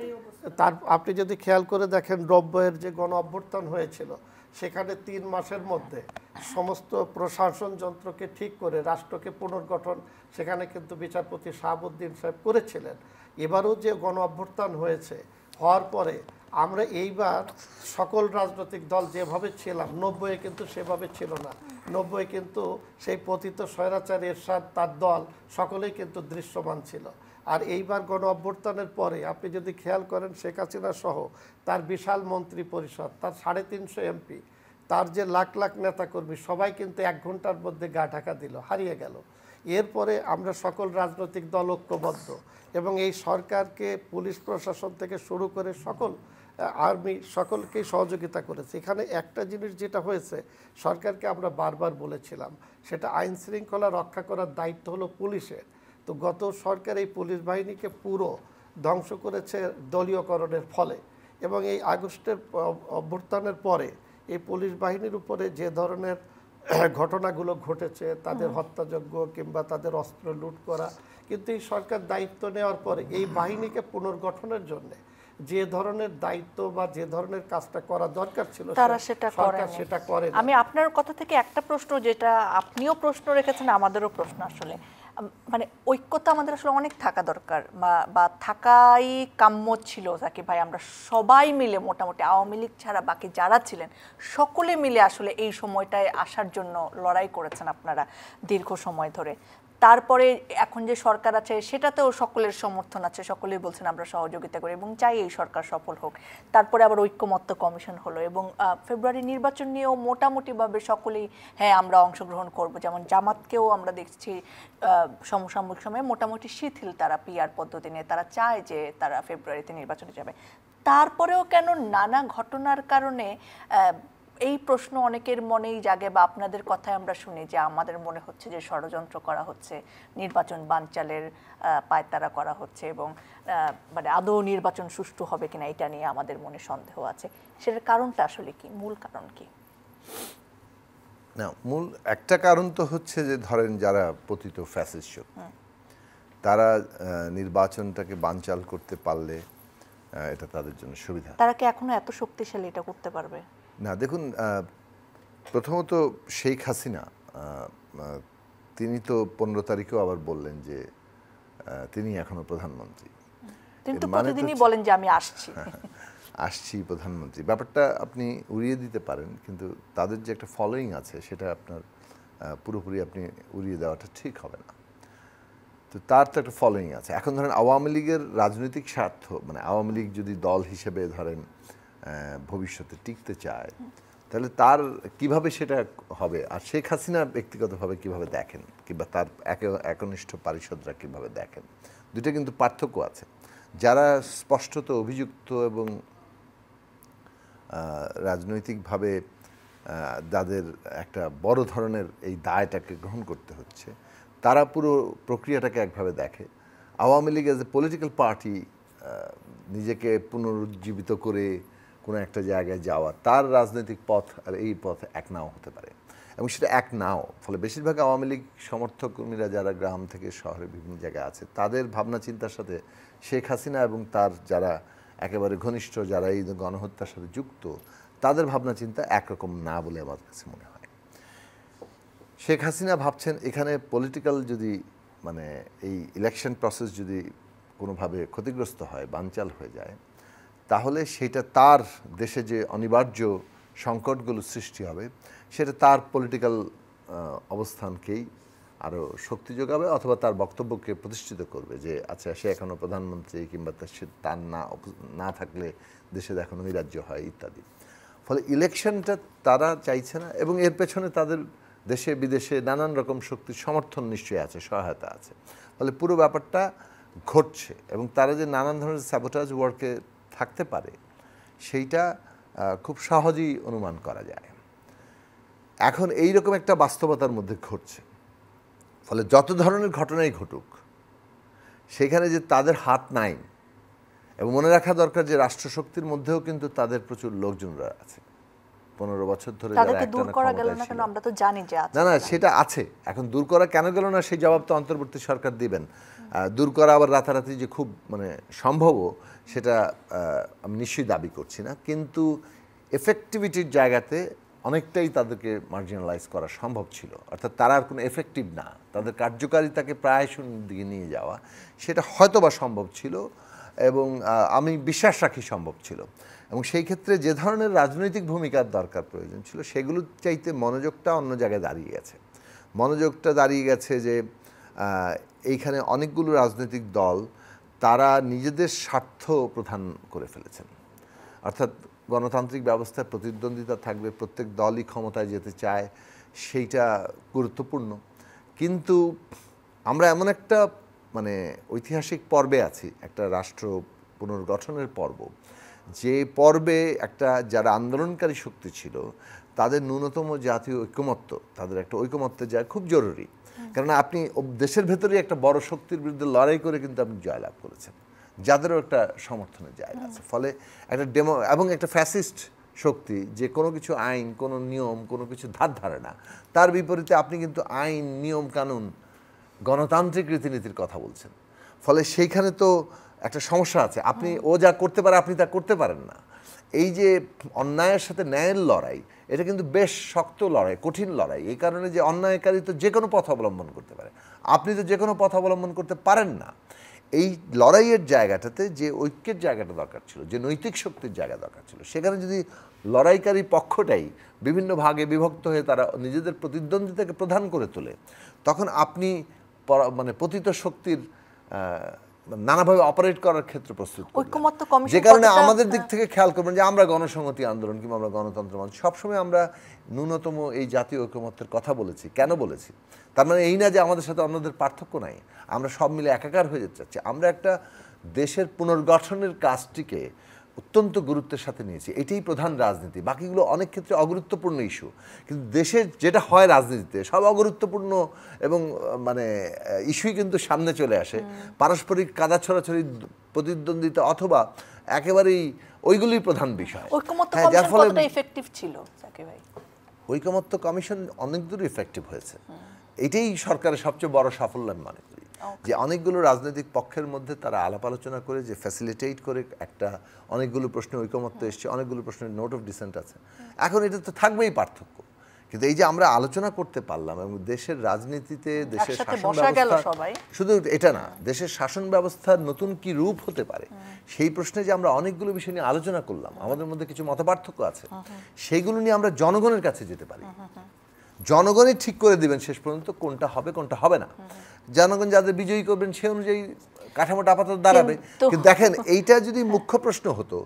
আপনি যদি খেয়াল করে দেখেন 90-এর যে গণ অভ্যুত্থান হয়েছিল, সেখানে 3 মাসের মধ্যে সমস্ত প্রশাসন যন্ত্রকে ঠিক করে রাষ্ট্রকে পুনর্গঠন সেখানে কিন্তু বিচারপতি শাহাবুদ্দিন সাহেব করেছিলেন। এবারও যে গণ অভ্যুত্থান হয়েছে, হওয়ার পরে আমরা এইবার সকল রাজনৈতিক দল যেভাবে ছিলাম, 90-এ কিন্তু সেভাবে ছিল না। 90-এ কিন্তু সেই পতিত স্বৈরাচার এরশাদ তার দল সকলেই কিন্তু দৃশ্যমান ছিল। আর এইবার গণ অভ্যুত্থানের পরে আপনি যদি খেয়াল করেন, শেখ হাসিনা সহ তার বিশাল মন্ত্রী পরিষদ, তার 350 এমপি, তার যে লাখ লাখ নেতাকর্মী, সবাই কিন্তু 1 ঘন্টার মধ্যে গা ঢাকা দিল, হারিয়ে গেল। এরপরে আমরা সকল রাজনৈতিক দল ঐক্যবদ্ধ এবং এই সরকারকে পুলিশ প্রশাসন থেকে শুরু করে সকল আর্মি সকলকেই সহযোগিতা করেছে। এখানে একটা জিনিস যেটা হয়েছে, সরকারকে আমরা বারবার বলেছিলাম, সেটা আইন শৃঙ্খলা রক্ষা করার দায়িত্ব হলো পুলিশের। তো গত সরকার এই পুলিশ বাহিনীকে পুরো ধ্বংস করেছে দলীয়করণের ফলে। এবং এই আগস্টের অভ্যুত্থানের পরে এই পুলিশ বাহিনীর উপরে যে ধরনের ঘটনাগুলো ঘটেছে, তাদের হত্যাযজ্ঞ কিংবা তাদের অস্ত্র লুট করা, কিন্তু এই সরকার দায়িত্ব নেওয়ার পরে এই বাহিনীকে পুনর্গঠনের জন্য যে ধরনের দায়িত্ব বা যে ধরনের কাজটা করা দরকার ছিল, তারা সেটা করে। আমি আপনার কথা থেকে একটা প্রশ্ন, যেটা আপনিও প্রশ্ন রেখেছেন, আমাদেরও প্রশ্ন আসলে, মানে ঐক্যতা আমাদের আসলে অনেক থাকা দরকার, বা থাকাই কাম্য ছিল সাকিব ভাই। আমরা সবাই মিলে মোটামুটি আওয়ামী লীগ ছাড়া বাকি যারা ছিলেন সকলে মিলে আসলে এই সময়টায় আসার জন্য লড়াই করেছেন আপনারা দীর্ঘ সময় ধরে। তারপরে এখন যে সরকার আছে সেটাতেও সকলের সমর্থন আছে, সকলেই বলছেন আমরা সহযোগিতা করি এবং চাই এই সরকার সফল হোক। তারপরে আবার ঐক্যমত্য কমিশন হলো এবং ফেব্রুয়ারি নির্বাচন নিয়েও মোটামুটিভাবে সকলেই হ্যাঁ আমরা অংশগ্রহণ করব। যেমন জামাতকেও আমরা দেখছি সমসাময়িক সময়ে মোটামুটি শিথিল তারা পিআর পদ্ধতি নিয়ে, তারা চায় যে তারা ফেব্রুয়ারিতে নির্বাচনে যাবে। তারপরেও কেন নানা ঘটনার কারণে এই প্রশ্ন অনেকের মনেই জাগে, বা আপনাদের কথায় আমরা শুনি যে আমাদের মনে হচ্ছে যে ষড়যন্ত্র করা হচ্ছে, নির্বাচন বানচালের পায়তারা করা হচ্ছে এবং মানে আদৌ নির্বাচন সুষ্ঠু হবে কিনা এটা নিয়ে আমাদের মনে সন্দেহ আছে। সেটার কারণটা আসলে কি, মূল কারণ কি? না, মূল একটা কারণ তো হচ্ছে যে ধরেন যারা পতিত ফ্যাসিস্ট শক্তি তারা নির্বাচনটাকে বানচাল করতে পারলে এটা তাদের জন্য সুবিধা। তারা কি এখনো এত শক্তিশালী এটা করতে পারবে? না, দেখুন, প্রথমত শেখ হাসিনা তিনি তো 15 তারিখেও আবার বললেন যে তিনি এখনো প্রধানমন্ত্রী। তিনি তো প্রতিদিনই বলেন যে আমি আসছি প্রধানমন্ত্রী। ব্যাপারটা আপনি উড়িয়ে দিতে পারেন, কিন্তু তাদের যে একটা ফলোয়িং আছে সেটা আপনার পুরোপুরি আপনি উড়িয়ে দেওয়াটা ঠিক হবে না। তো তার তো একটা ফলোয়িং আছে। এখন ধরেন আওয়ামী লীগের রাজনৈতিক স্বার্থ, মানে আওয়ামী লীগ যদি দল হিসেবে ধরেন ভবিষ্যতে টিকতে চায় তাহলে তার কিভাবে সেটা হবে, আর শেখ হাসিনা ব্যক্তিগতভাবে কিভাবে দেখেন কিংবা তার একনিষ্ঠ পারিষদরা কিভাবে দেখেন, দুটো কিন্তু পার্থক্য আছে। যারা স্পষ্টত অভিযুক্ত এবং রাজনৈতিকভাবে যাদের একটা বড় ধরনের এই দায়টাকে গ্রহণ করতে হচ্ছে, তারা পুরো প্রক্রিয়াটাকে একভাবে দেখে। Awami League as a political party নিজেকে পুনরুজ্জীবিত করে কোনো একটা জায়গায় যাওয়া, তার রাজনৈতিক পথ আর এই পথ এক নাও হতে পারে, এবং সেটা এক নাও। ফলে বেশিরভাগ আওয়ামী লীগ সমর্থক কর্মীরা যারা গ্রাম থেকে শহরে বিভিন্ন জায়গায় আছে, তাদের ভাবনা চিন্তার সাথে শেখ হাসিনা এবং তার যারা একেবারে ঘনিষ্ঠ, যারা এই গণহত্যার সাথে যুক্ত, তাদের ভাবনা চিন্তা একরকম না বলে আমার কাছে মনে হয়। শেখ হাসিনা ভাবছেন এখানে পলিটিক্যাল যদি মানে এই ইলেকশন প্রসেস যদি কোনোভাবে ক্ষতিগ্রস্ত হয়, বানচাল হয়ে যায়, তাহলে সেটা তার দেশে যে অনিবার্য সংকটগুলো সৃষ্টি হবে সেটা তার পলিটিক্যাল অবস্থানকেই আরও শক্তি যোগাবে, অথবা তার বক্তব্যকে প্রতিষ্ঠিত করবে যে আচ্ছা সে এখনও প্রধানমন্ত্রী, কিংবা সে তার না থাকলে দেশে এখনও নৈরাজ্য হয় ইত্যাদি। ফলে ইলেকশনটা তারা চাইছে না, এবং এর পেছনে তাদের দেশে বিদেশে নানান রকম শক্তির সমর্থন নিশ্চয়ই আছে, সহায়তা আছে। ফলে পুরো ব্যাপারটা ঘটছে, এবং তারা যে নানান ধরনের স্যাবোটাজ ওয়ার্কে থাকতে পারে সেইটা খুব সহজেই অনুমান করা যায়। এখন এই রকম একটা বাস্তবতার মধ্যে ঘটছে, ফলে যত ধরনের ঘটনাই ঘটুক সেখানে যে তাদের হাত নাই, এবং মনে রাখা দরকার যে রাষ্ট্রশক্তির মধ্যেও কিন্তু তাদের প্রচুর লোকজনরা আছে। 15 বছর ধরে তাদেরকে দূর করা গেল না কেন? আমরা তো জানি যে আছে। না, সেটা আছে। এখন দূর করা কেন গেল না সেই জবাব তো অন্তর্বর্তী সরকার দিবেন। দূর করা আবার রাতারাতি যে খুব মানে সম্ভব সেটা আমি নিশ্চয়ই দাবি করছি না, কিন্তু এফেক্টিভিটির জায়গাতে অনেকটাই তাদেরকে মার্জিনালাইজ করা সম্ভব ছিল। অর্থাৎ তারা আর কোনো এফেক্টিভ না, তাদের কার্যকারিতাকে প্রায় শূন্যের দিকে নিয়ে যাওয়া সেটা হয়তো বা সম্ভব ছিল, এবং আমি বিশ্বাস রাখি সম্ভব ছিল। এবং সেই ক্ষেত্রে যে ধরনের রাজনৈতিক ভূমিকার দরকার প্রয়োজন ছিল সেগুলোর চাইতে মনোযোগটা অন্য জায়গায় দাঁড়িয়ে গেছে। মনোযোগটা দাঁড়িয়ে গেছে যে এইখানে অনেকগুলো রাজনৈতিক দল তারা নিজেদের স্বার্থ প্রধান করে ফেলেছেন। অর্থাৎ গণতান্ত্রিক ব্যবস্থায় প্রতিদ্বন্দ্বিতা থাকবে, প্রত্যেক দলই ক্ষমতায় যেতে চায়, সেইটা গুরুত্বপূর্ণ। কিন্তু আমরা এমন একটা মানে ঐতিহাসিক পর্বে আছি, একটা রাষ্ট্র পুনর্গঠনের পর্ব, যে পর্বে একটা যারা আন্দোলনকারী শক্তি ছিল তাদের ন্যূনতম জাতীয় ঐকমত্য, তাদের একটা ঐকমত্যের জায়গা খুব জরুরি। কেননা আপনি দেশের ভেতরেই একটা বড় শক্তির বিরুদ্ধে লড়াই করে কিন্তু আপনি জয়লাভ করেছেন, যাদেরও একটা সমর্থনের জায়গা আছে। ফলে একটা এবং একটা ফ্যাসিস্ট শক্তি যে কোনো কিছু আইন, কোনো নিয়ম, কোনো কিছু ধার ধারে না, তার বিপরীতে আপনি কিন্তু আইন, নিয়ম কানুন, গণতান্ত্রিক রীতিনীতির কথা বলছেন। ফলে সেইখানে তো একটা সমস্যা আছে। আপনি ও যা করতে পারে আপনি তা করতে পারেন না। এই যে অন্যায়ের সাথে ন্যায়ের লড়াই, এটা কিন্তু বেশ শক্ত লড়াই, কঠিন লড়াই। এই কারণে যে অন্যায়কারী তো যে কোনো পথ অবলম্বন করতে পারে, আপনি তো যে কোনো পথ অবলম্বন করতে পারেন না। এই লড়াইয়ের জায়গাটাতে যে ঐক্যের জায়গাটা দরকার ছিল, যে নৈতিক শক্তির জায়গা দরকার ছিল, সেখানে যদি লড়াইকারী পক্ষটাই বিভিন্ন ভাগে বিভক্ত হয়ে তারা নিজেদের প্রতিদ্বন্দ্বিতাকে প্রধান করে তোলে, তখন আপনি মানে পতিত শক্তির নানাভাবে অপারেট করার ক্ষেত্রে প্রস্তুত করবেন। যে কারণে আমাদের দিক থেকে খেয়াল করবেন যে আমরা গণসংহতি আন্দোলন কিংবা আমরা গণতন্ত্র মঞ্চ সবসময় আমরা ন্যূনতম এই জাতীয় ঐকমত্যের কথা বলেছি। কেন বলেছি? তার মানে এই না যে আমাদের সাথে অন্যদের পার্থক্য নাই, আমরা সব মিলে একাকার হয়ে যেতে চাচ্ছি। আমরা একটা দেশের পুনর্গঠনের কাজটিকে অত্যন্ত গুরুত্বের সাথে নিয়েছি, এটাই প্রধান রাজনীতি। বাকিগুলো অনেক ক্ষেত্রে অগুরুত্বপূর্ণ ইস্যু, কিন্তু দেশের যেটা হয় রাজনীতিতে সব অগুরুত্বপূর্ণ এবং মানে ইস্যুই কিন্তু সামনে চলে আসে। পারস্পরিক কাদা ছড়াছড়ি, প্রতিদ্বন্দ্বিতা অথবা একেবারেই ওইগুলোই প্রধান বিষয়। যার ফলে ইফেক্টিভ ছিল ঐকমত্য কমিশন অনেক দূর ইফেক্টিভ হয়েছে। এটাই সরকারের সবচেয়ে বড় সাফল্য আমি মনে করি, যে অনেকগুলো রাজনৈতিক পক্ষের মধ্যে তারা আলাপ আলোচনা করে, যে ফ্যাসিলিটেট করে একটা অনেকগুলো প্রশ্নে ঐকমত্য এসছে, অনেকগুলো প্রশ্নের নোট অফ ডিসেন্ট আছে। এখন এটা তো থাকবেই পার্থক্য, কিন্তু এই যে আমরা আলোচনা করতে পারলাম এবং দেশের রাজনীতিতে দেশের শাসন ব্যবস্থা, শুধু এটা না, দেশের শাসন ব্যবস্থার নতুন কি রূপ হতে পারে সেই প্রশ্নে যে আমরা অনেকগুলো বিষয় নিয়ে আলোচনা করলাম, আমাদের মধ্যে কিছু মতপার্থক্য আছে, সেইগুলো নিয়ে আমরা জনগণের কাছে যেতে পারি। জনগণই ঠিক করে দিবেন শেষ পর্যন্ত কোনটা হবে কোনটা হবে না। জনগণ যাদের বিজয়ী করবেন সে অনুযায়ী কাঠামোটা আপাতত দাঁড়াবে। কিন্তু দেখেন, এইটা যদি মুখ্য প্রশ্ন হতো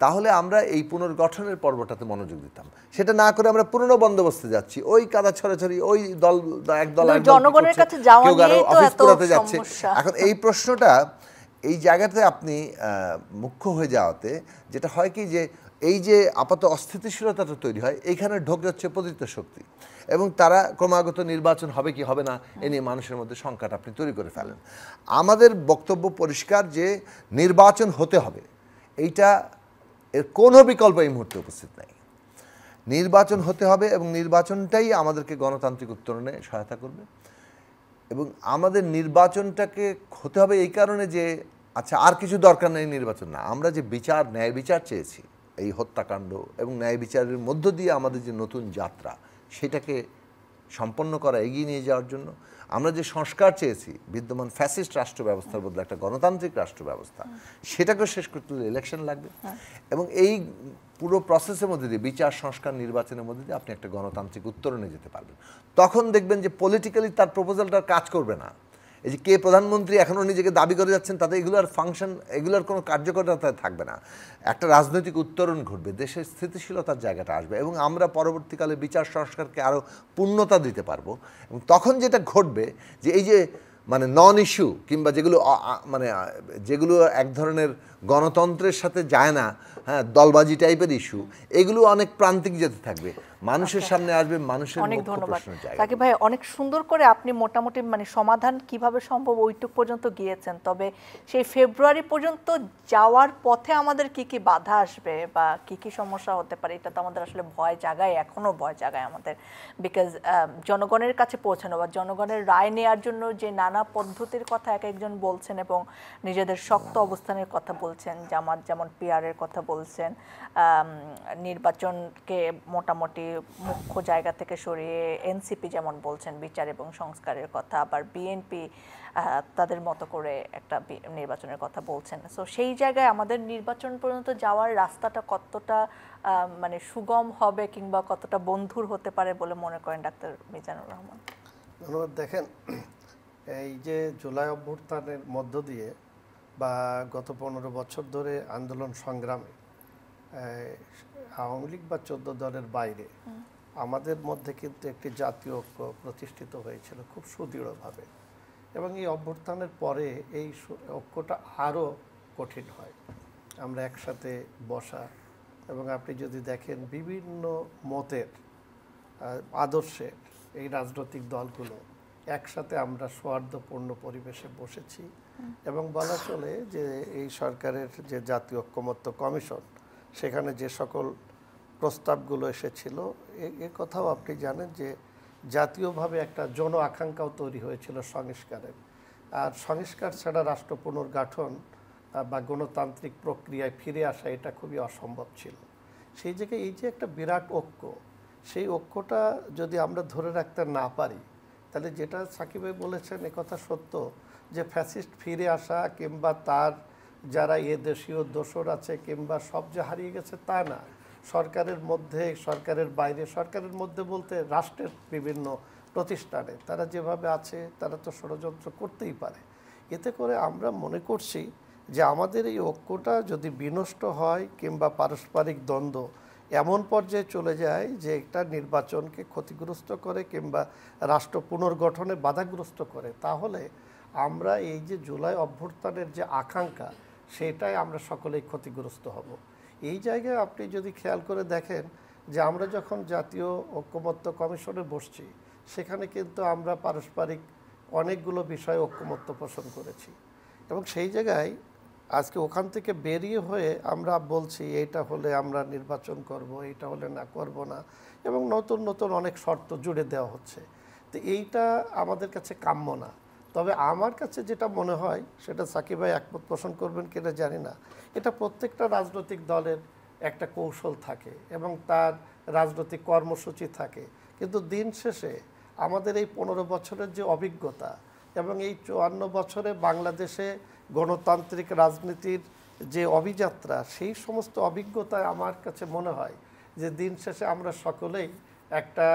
তাহলে আমরা এই পুনর্গঠনের পর্বটাতে মনোযোগ দিতাম। সেটা না করে আমরা পুরনো বন্দোবস্তে যাচ্ছি, ওই কাদা ছড়াছড়ি, ওই দল একদল জনগণের কাছে যাওয়া নিয়ে তো এত সমস্যা। এখন এই প্রশ্নটা এই জায়গাতে আপনি মুখ্য হয়ে যাওয়াতে যেটা হয় কি, যে এই যে আপাতত অস্থিতিশীলতাটা তৈরি হয়, এইখানে ঢোকে হচ্ছে পতিত শক্তি, এবং তারা ক্রমাগত নির্বাচন হবে কি হবে না এ নিয়ে মানুষের মধ্যে সংকট আপনি তৈরি করে ফেলেন। আমাদের বক্তব্য পরিষ্কার যে নির্বাচন হতে হবে, এইটা এর কোনো বিকল্প এই মুহূর্তে উপস্থিত নাই। নির্বাচন হতে হবে এবং নির্বাচনটাই আমাদেরকে গণতান্ত্রিক উত্তরণে সহায়তা করবে। এবং আমাদের নির্বাচনটাকে হতে হবে এই কারণে যে আচ্ছা আর কিছু দরকার নেই, নির্বাচন না, আমরা যে বিচার, ন্যায় বিচার চেয়েছি এই হত্যাকাণ্ড এবং ন্যায় বিচারের মধ্য দিয়ে আমাদের যে নতুন যাত্রা, সেটাকে সম্পন্ন করা, এগিয়ে নিয়ে যাওয়ার জন্য আমরা যে সংস্কার চেয়েছি, বিদ্যমান ফ্যাসিস্ট রাষ্ট্র ব্যবস্থার বদলে একটা গণতান্ত্রিক রাষ্ট্র ব্যবস্থা, সেটাকে শেষ করতে হলে ইলেকশন লাগবে। এবং এই পুরো প্রসেসের মধ্যে দিয়ে, বিচার, সংস্কার, নির্বাচনের মধ্যে দিয়ে আপনি একটা গণতান্ত্রিক উত্তরণে যেতে পারবেন। তখন দেখবেন যে পলিটিক্যালি তার প্রপোজালটা কাজ করবে না। এই যে কে প্রধানমন্ত্রী এখনও নিজেকে দাবি করে যাচ্ছেন, তাতে এগুলোর ফাংশন, এগুলোর কোনো কার্যকরতা থাকবে না। একটা রাজনৈতিক উত্তরণ ঘটবে, দেশের স্থিতিশীলতার জায়গাটা আসবে, এবং আমরা পরবর্তীকালে বিচার সংস্কারকে আরও পূর্ণতা দিতে পারবো। এবং তখন যেটা ঘটবে যে এই যে মানে নন ইস্যু কিংবা যেগুলো মানে যেগুলো এক ধরনের গণতন্ত্রের সাথে যায় না, হ্যাঁ, দলবাজি টাইপের ইস্যু, এগুলো অনেক প্রান্তিক যেতে থাকবে, মানুষের সামনে আসবে, মানুষের অনেক ধন্যবাদ সাকিব ভাই, অনেক সুন্দর করে আপনি মোটামুটি মানে সমাধান কিভাবে সম্ভব ওইটুক পর্যন্ত গিয়েছেন। তবে সেই ফেব্রুয়ারি পর্যন্ত যাওয়ার পথে আমাদের কি কি বাধা আসবে বা কি কি সমস্যা হতে পারে, এটা তো আমাদের আসলে ভয় জাগায়, এখনো ভয় জাগায় আমাদের। বিকজ জনগণের কাছে পৌঁছানো বা জনগণের রায় নেওয়ার জন্য যে নানা পদ্ধতির কথা এক একজন বলছেন এবং নিজেদের শক্ত অবস্থানের কথা বলছেন, জামাত যেমন পিআরের কথা বলছেন, নির্বাচনকে মোটামুটি মুখ্য জায়গা থেকে সরিয়ে এনসিপি যেমন বলছেন বিচার এবং সংস্কারের কথা, আবার বিএনপি তাদের মতো করে একটা নির্বাচনের কথা বলছেন। সো সেই জায়গায় আমাদের নির্বাচন পর্যন্ত যাওয়ার রাস্তাটা কতটা মানে সুগম হবে কিংবা কতটা বন্ধুর হতে পারে বলে মনে করেন ডাক্তার মিজানুর রহমান? ধন্যবাদ। দেখেন, এই যে জুলাই অভ্যুত্থানের মধ্য দিয়ে বা গত 15 বছর ধরে আন্দোলন সংগ্রামে আওয়ামী লীগ বা 14 দলের বাইরে আমাদের মধ্যে কিন্তু একটি জাতীয় ঐক্য প্রতিষ্ঠিত হয়েছিল খুব সুদৃঢ়ভাবে, এবং এই অভ্যুত্থানের পরে এই ঐক্যটা আরও কঠিন হয়। আমরা একসাথে বসা, এবং আপনি যদি দেখেন বিভিন্ন মতের আদর্শের এই রাজনৈতিক দলগুলো একসাথে আমরা সৌহার্দ্যপূর্ণ পরিবেশে বসেছি, এবং বলা চলে যে এই সরকারের যে জাতীয় ঐক্যমত্য কমিশন, সেখানে যে সকল প্রস্তাবগুলো এসেছিল, এ কথাও আপনি জানেন যে জাতীয়ভাবে একটা জন আকাঙ্ক্ষাও তৈরি হয়েছিল সংস্কারের। আর সংস্কার ছাড়া রাষ্ট্র পুনর্গঠন বা গণতান্ত্রিক প্রক্রিয়ায় ফিরে আসা এটা খুবই অসম্ভব ছিল। সেই জায়গায় এই যে একটা বিরাট ঐক্য, সেই ঐক্যটা যদি আমরা ধরে রাখতে না পারি, তাহলে যেটা সাকিব ভাই বলেছেন একথা সত্য, যে ফ্যাসিস্ট ফিরে আসা কিংবা তার যারা এ দেশীয় দোসর আছে কিংবা সব যে হারিয়ে গেছে তা না। সরকারের মধ্যে, সরকারের বাইরে, সরকারের মধ্যে বলতে রাষ্ট্রের বিভিন্ন প্রতিষ্ঠানে তারা যেভাবে আছে তারা তো ষড়যন্ত্র করতেই পারে। এতে করে আমরা মনে করছি যে আমাদের এই ঐক্যটা যদি বিনষ্ট হয় কিংবা পারস্পরিক দ্বন্দ্ব এমন পর্যায়ে চলে যায় যে একটা নির্বাচনকে ক্ষতিগ্রস্ত করে কিংবা রাষ্ট্র পুনর্গঠনে বাধাগ্রস্ত করে, তাহলে আমরা এই যে জুলাই অভ্যুত্থানের যে আকাঙ্ক্ষা সেটাই আমরা সকলেই ক্ষতিগ্রস্ত হব। এই জায়গায় আপনি যদি খেয়াল করে দেখেন যে আমরা যখন জাতীয় ঐক্যমত্য কমিশনে বসছি, সেখানে কিন্তু আমরা পারস্পরিক অনেকগুলো বিষয়ে ঐক্যমত্য পোষণ করেছি এবং সেই জায়গায় আজকে ওখান থেকে বেরিয়ে হয়ে আমরা বলছি এইটা হলে আমরা নির্বাচন করব, এইটা হলে না করব না, এবং নতুন নতুন অনেক শর্ত জুড়ে দেওয়া হচ্ছে। তো এইটা আমাদের কাছে কাম্য না। তবে আমার কাছে যেটা মনে হয়, সেটা সাকিব ভাই একমত পোষণ করবেন কিনা জানি না, এটা প্রত্যেকটা রাজনৈতিক দলের একটা কৌশল থাকে এবং তার রাজনৈতিক কর্মসূচি থাকে, কিন্তু দিন শেষে আমাদের এই 15 বছরের যে অভিজ্ঞতা এবং এই 54 বছরে বাংলাদেশে গণতান্ত্রিক রাজনীতির যে অভিযাত্রা, সেই সমস্ত অভিজ্ঞতায় আমার কাছে মনে হয় যে দিন শেষে আমরা সকলেই একটা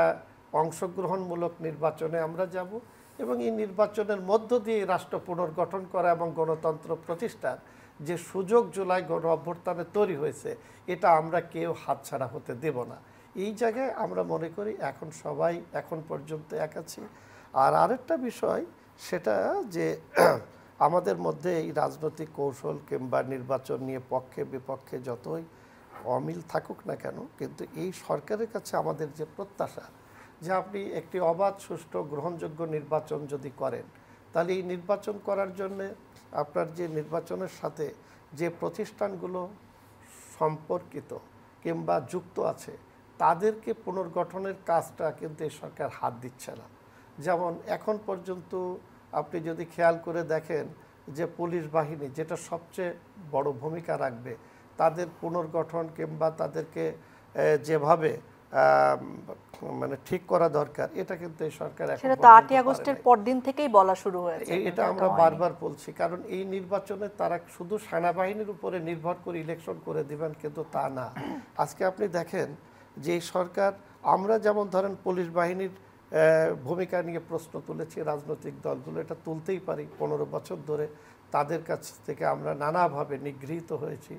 অংশগ্রহণমূলক নির্বাচনে আমরা যাব এবং এই নির্বাচনের মধ্য দিয়ে রাষ্ট্র পুনর্গঠন করা এবং গণতন্ত্র প্রতিষ্ঠার যে সুযোগ জুলাই গণ অভ্যুত্থানে তৈরি হয়েছে, এটা আমরা কেউ হাতছাড়া হতে দেব না। এই জায়গায় আমরা মনে করি এখন সবাই এখন পর্যন্ত এক আছি। আর আরেকটা বিষয় সেটা যে আমাদের মধ্যে এই রাজনৈতিক কৌশল কিংবা নির্বাচন নিয়ে পক্ষে বিপক্ষে যতই অমিল থাকুক না কেন, কিন্তু এই সরকারের কাছে আমাদের যে প্রত্যাশা যে আপনি একটি অবাধ, সুষ্ঠু, গ্রহণযোগ্য নির্বাচন যদি করেন, তাহলে এই নির্বাচন করার জন্যে আপনার যে নির্বাচনের সাথে যে প্রতিষ্ঠানগুলো সম্পর্কিত কিংবা যুক্ত আছে তাদেরকে পুনর্গঠনের কাজটা কিন্তু এই সরকার হাত দিচ্ছে না। যেমন এখন পর্যন্ত আপনি যদি খেয়াল করে দেখেন যে পুলিশ বাহিনী, যেটা সবচেয়ে বড় ভূমিকা রাখবে তাদের পুনর্গঠন কিংবা তাদেরকে যেভাবে মানে ঠিক করা দরকার, এটা কিন্তু এই সরকার এখন সেটা তো 8ই আগস্টের পর দিন থেকেই বলা শুরু হয়েছে। এটা আমরা বারবার বলছি, কারণ এই নির্বাচনে তারা শুধু সেনাবাহিনীর উপরে নির্ভর করে ইলেকশন করে দিবেন, কিন্তু তা না। আজকে আপনি দেখেন যে এই সরকার, আমরা যেমন ধরেন পুলিশ বাহিনীর ভূমিকা নিয়ে প্রশ্ন তুলেছি, রাজনৈতিক দলগুলো এটা তুলতেই পারি, 15 বছর ধরে তাদের কাছ থেকে আমরা নানাভাবে নিগৃহীত হয়েছি,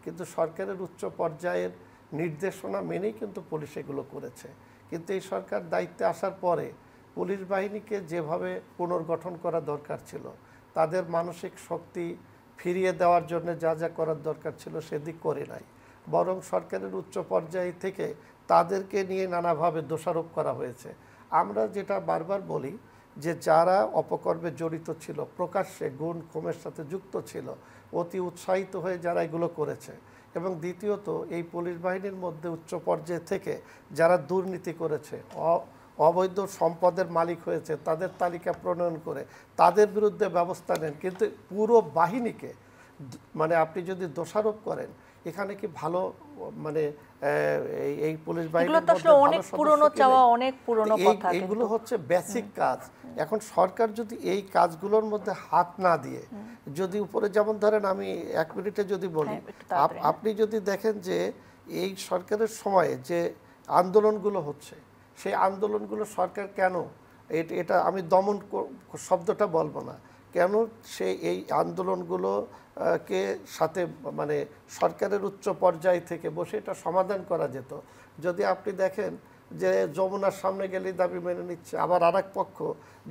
কিন্তু সরকারের উচ্চ পর্যায়ের নির্দেশনা মেনেই কিন্তু পুলিশ এগুলো করেছে। কিন্তু এই সরকার দায়িত্বে আসার পরে পুলিশ বাহিনীকে যেভাবে পুনর্গঠন করা দরকার ছিল, তাদের মানসিক শক্তি ফিরিয়ে দেওয়ার জন্য যা যা করার দরকার ছিল সেদিক করে নাই, বরং সরকারের উচ্চ পর্যায় থেকে তাদেরকে নিয়ে নানাভাবে দোষারোপ করা হয়েছে। আমরা যেটা বারবার বলি যে যারা অপকর্মে জড়িত ছিল, প্রকাশ্যে গুণ খুনের সাথে যুক্ত ছিল, অতি উৎসাহিত হয়ে যারা এগুলো করেছে, এবং দ্বিতীয়ত এই পুলিশ বাহিনীর মধ্যে উচ্চ পর্যায়ে থেকে যারা দুর্নীতি করেছে, অবৈধ সম্পদের মালিক হয়েছে, তাদের তালিকা প্রণয়ন করে তাদের বিরুদ্ধে ব্যবস্থা নেন। কিন্তু পুরো বাহিনীকে মানে আপনি যদি দোষারোপ করেন, এখানে কি ভালো মানে এই পুলিশ বাহিনীর মধ্যে অনেক পুরনো চাওয়া, অনেক পুরনো কথা, এগুলো হচ্ছে বেসিক কাজ। এখন সরকার যদি এই কাজগুলোর মধ্যে হাত না দিয়ে, যদি উপরে যেমন ধরেন, আমি 1 মিনিটে যদি বলি, আপনি যদি দেখেন যে এই সরকারের সময়ে যে আন্দোলনগুলো হচ্ছে, সেই আন্দোলনগুলো সরকার কেন, এটা আমি দমন শব্দটা বলবো না, কেন সে এই আন্দোলনগুলোকে সাথে মানে সরকারের উচ্চ পর্যায় থেকে বসে এটা সমাধান করা যেত। যদি আপনি দেখেন যে যমুনার সামনে গেলেই দাবি মেনে নিচ্ছে, আবার আরেক পক্ষ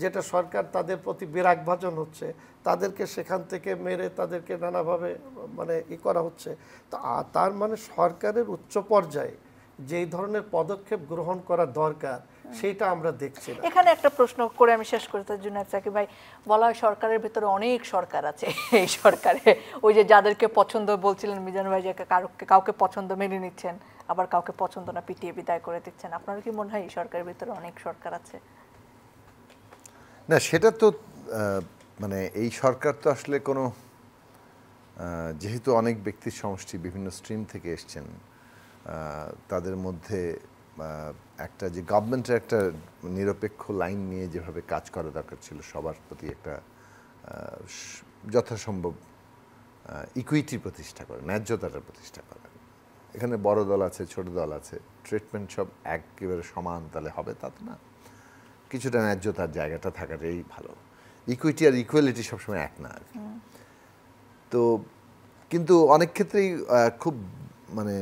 যেটা সরকার তাদের প্রতি বিরাগভাজন হচ্ছে, তাদেরকে সেখান থেকে মেরে তাদেরকে নানাভাবে মানে করা হচ্ছে। তো তার মানে সরকারের উচ্চ পর্যায়ে যেই ধরনের পদক্ষেপ গ্রহণ করা দরকার সেটা আমরা দেখছি না। এখানে একটা প্রশ্ন করে আমি শেষ করতে জুনায়েদ সাকিব ভাই, বলা হয় সরকারের ভিতরে অনেক সরকার আছে, এই সরকারে ওই যে যাদেরকে পছন্দ বলছিলেন মিজান ভাই, যে কাউকে পছন্দ মেনে নিচ্ছেন, আবার কাউকে পছন্দ না পিটিয়ে বিদায় করে দিচ্ছেন, আপনার কি মনে হয় এই সরকারের ভিতরে অনেক সরকার আছে? না, সেটা তো মানে এই সরকার তো আসলে কোনো, যেহেতু অনেক ব্যক্তির সমষ্টি বিভিন্ন স্ট্রিম থেকে এসছেন, তাদের মধ্যে একটা যে গভর্নমেন্টের একটা নিরপেক্ষ লাইন নিয়ে যেভাবে কাজ করা দরকার ছিল, সবার প্রতি একটা যথাসম্ভব ইকুইটি প্রতিষ্ঠা করে, ন্যায্যতাটা প্রতিষ্ঠা করে। এখানে বড় দল আছে, ছোট দল আছে, ট্রিটমেন্ট সব একেবারে সমান তাহলে হবে তা তো না, কিছুটা ন্যায্যতার জায়গাটা থাকাটাই ভালো। ইকুইটি আর ইকুয়ালিটি সবসময় এক না আর কি। তো কিন্তু অনেক ক্ষেত্রেই খুব মানে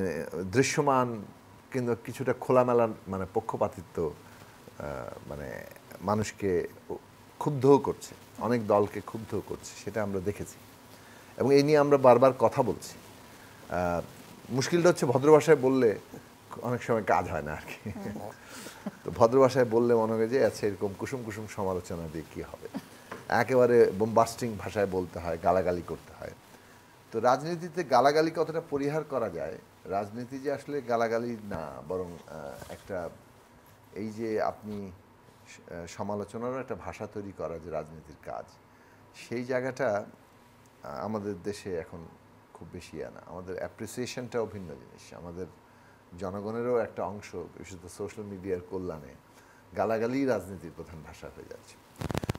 দৃশ্যমান কিন্তু কিছুটা খোলামেলা মানে পক্ষপাতিত্ব মানে মানুষকে ক্ষুব্ধও করছে, অনেক দলকে ক্ষুব্ধ করছে, সেটা আমরা দেখেছি এবং এই নিয়ে আমরা বারবার কথা বলছি। মুশকিলটা হচ্ছে ভদ্র ভাষায় বললে অনেক সময় কাজ হয় না আর কি। তো ভদ্র ভাষায় বললে মনে হয় যে আচ্ছা এরকম কুসুম কুসুম সমালোচনা দিয়ে কী হবে, একেবারে বোমবাস্টিং ভাষায় বলতে হয়, গালাগালি করতে হয়। তো রাজনীতিতে গালাগালি কতটা পরিহার করা যায়, রাজনীতি যে আসলে গালাগালি না, বরং একটা এই যে আপনি সমালোচনারও একটা ভাষা তৈরি করা যে রাজনীতির কাজ, সেই জায়গাটা আমাদের দেশে এখন খুব বেশি না। আমাদের অ্যাপ্রিসিয়েশনটাও ভিন্ন জিনিস, আমাদের জনগণেরও একটা অংশ বিশেষত সোশ্যাল মিডিয়ার কল্যাণে গালাগালি রাজনীতির প্রধান ভাষা হয়ে যাচ্ছে।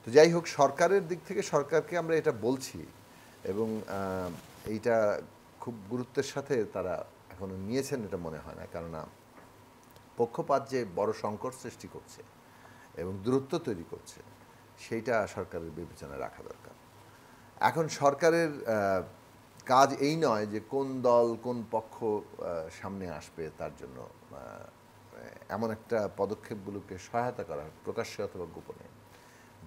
তো যাই হোক, সরকারের দিক থেকে সরকারকে আমরা এটা বলছি এবং এইটা খুব গুরুত্বের সাথে তারা এখনো নিয়েছেন এটা মনে হয় না, কেননা পক্ষপাত যে বড় সংকট সৃষ্টি করছে এবং দূরত্ব তৈরি করছে সেইটা সরকারের বিবেচনায় রাখা দরকার। এখন সরকারের কাজ এই নয় যে কোন দল কোন পক্ষ সামনে আসবে তার জন্য এমন একটা পদক্ষেপগুলোকে সহায়তা করা প্রকাশ্যে অথবা গোপনে,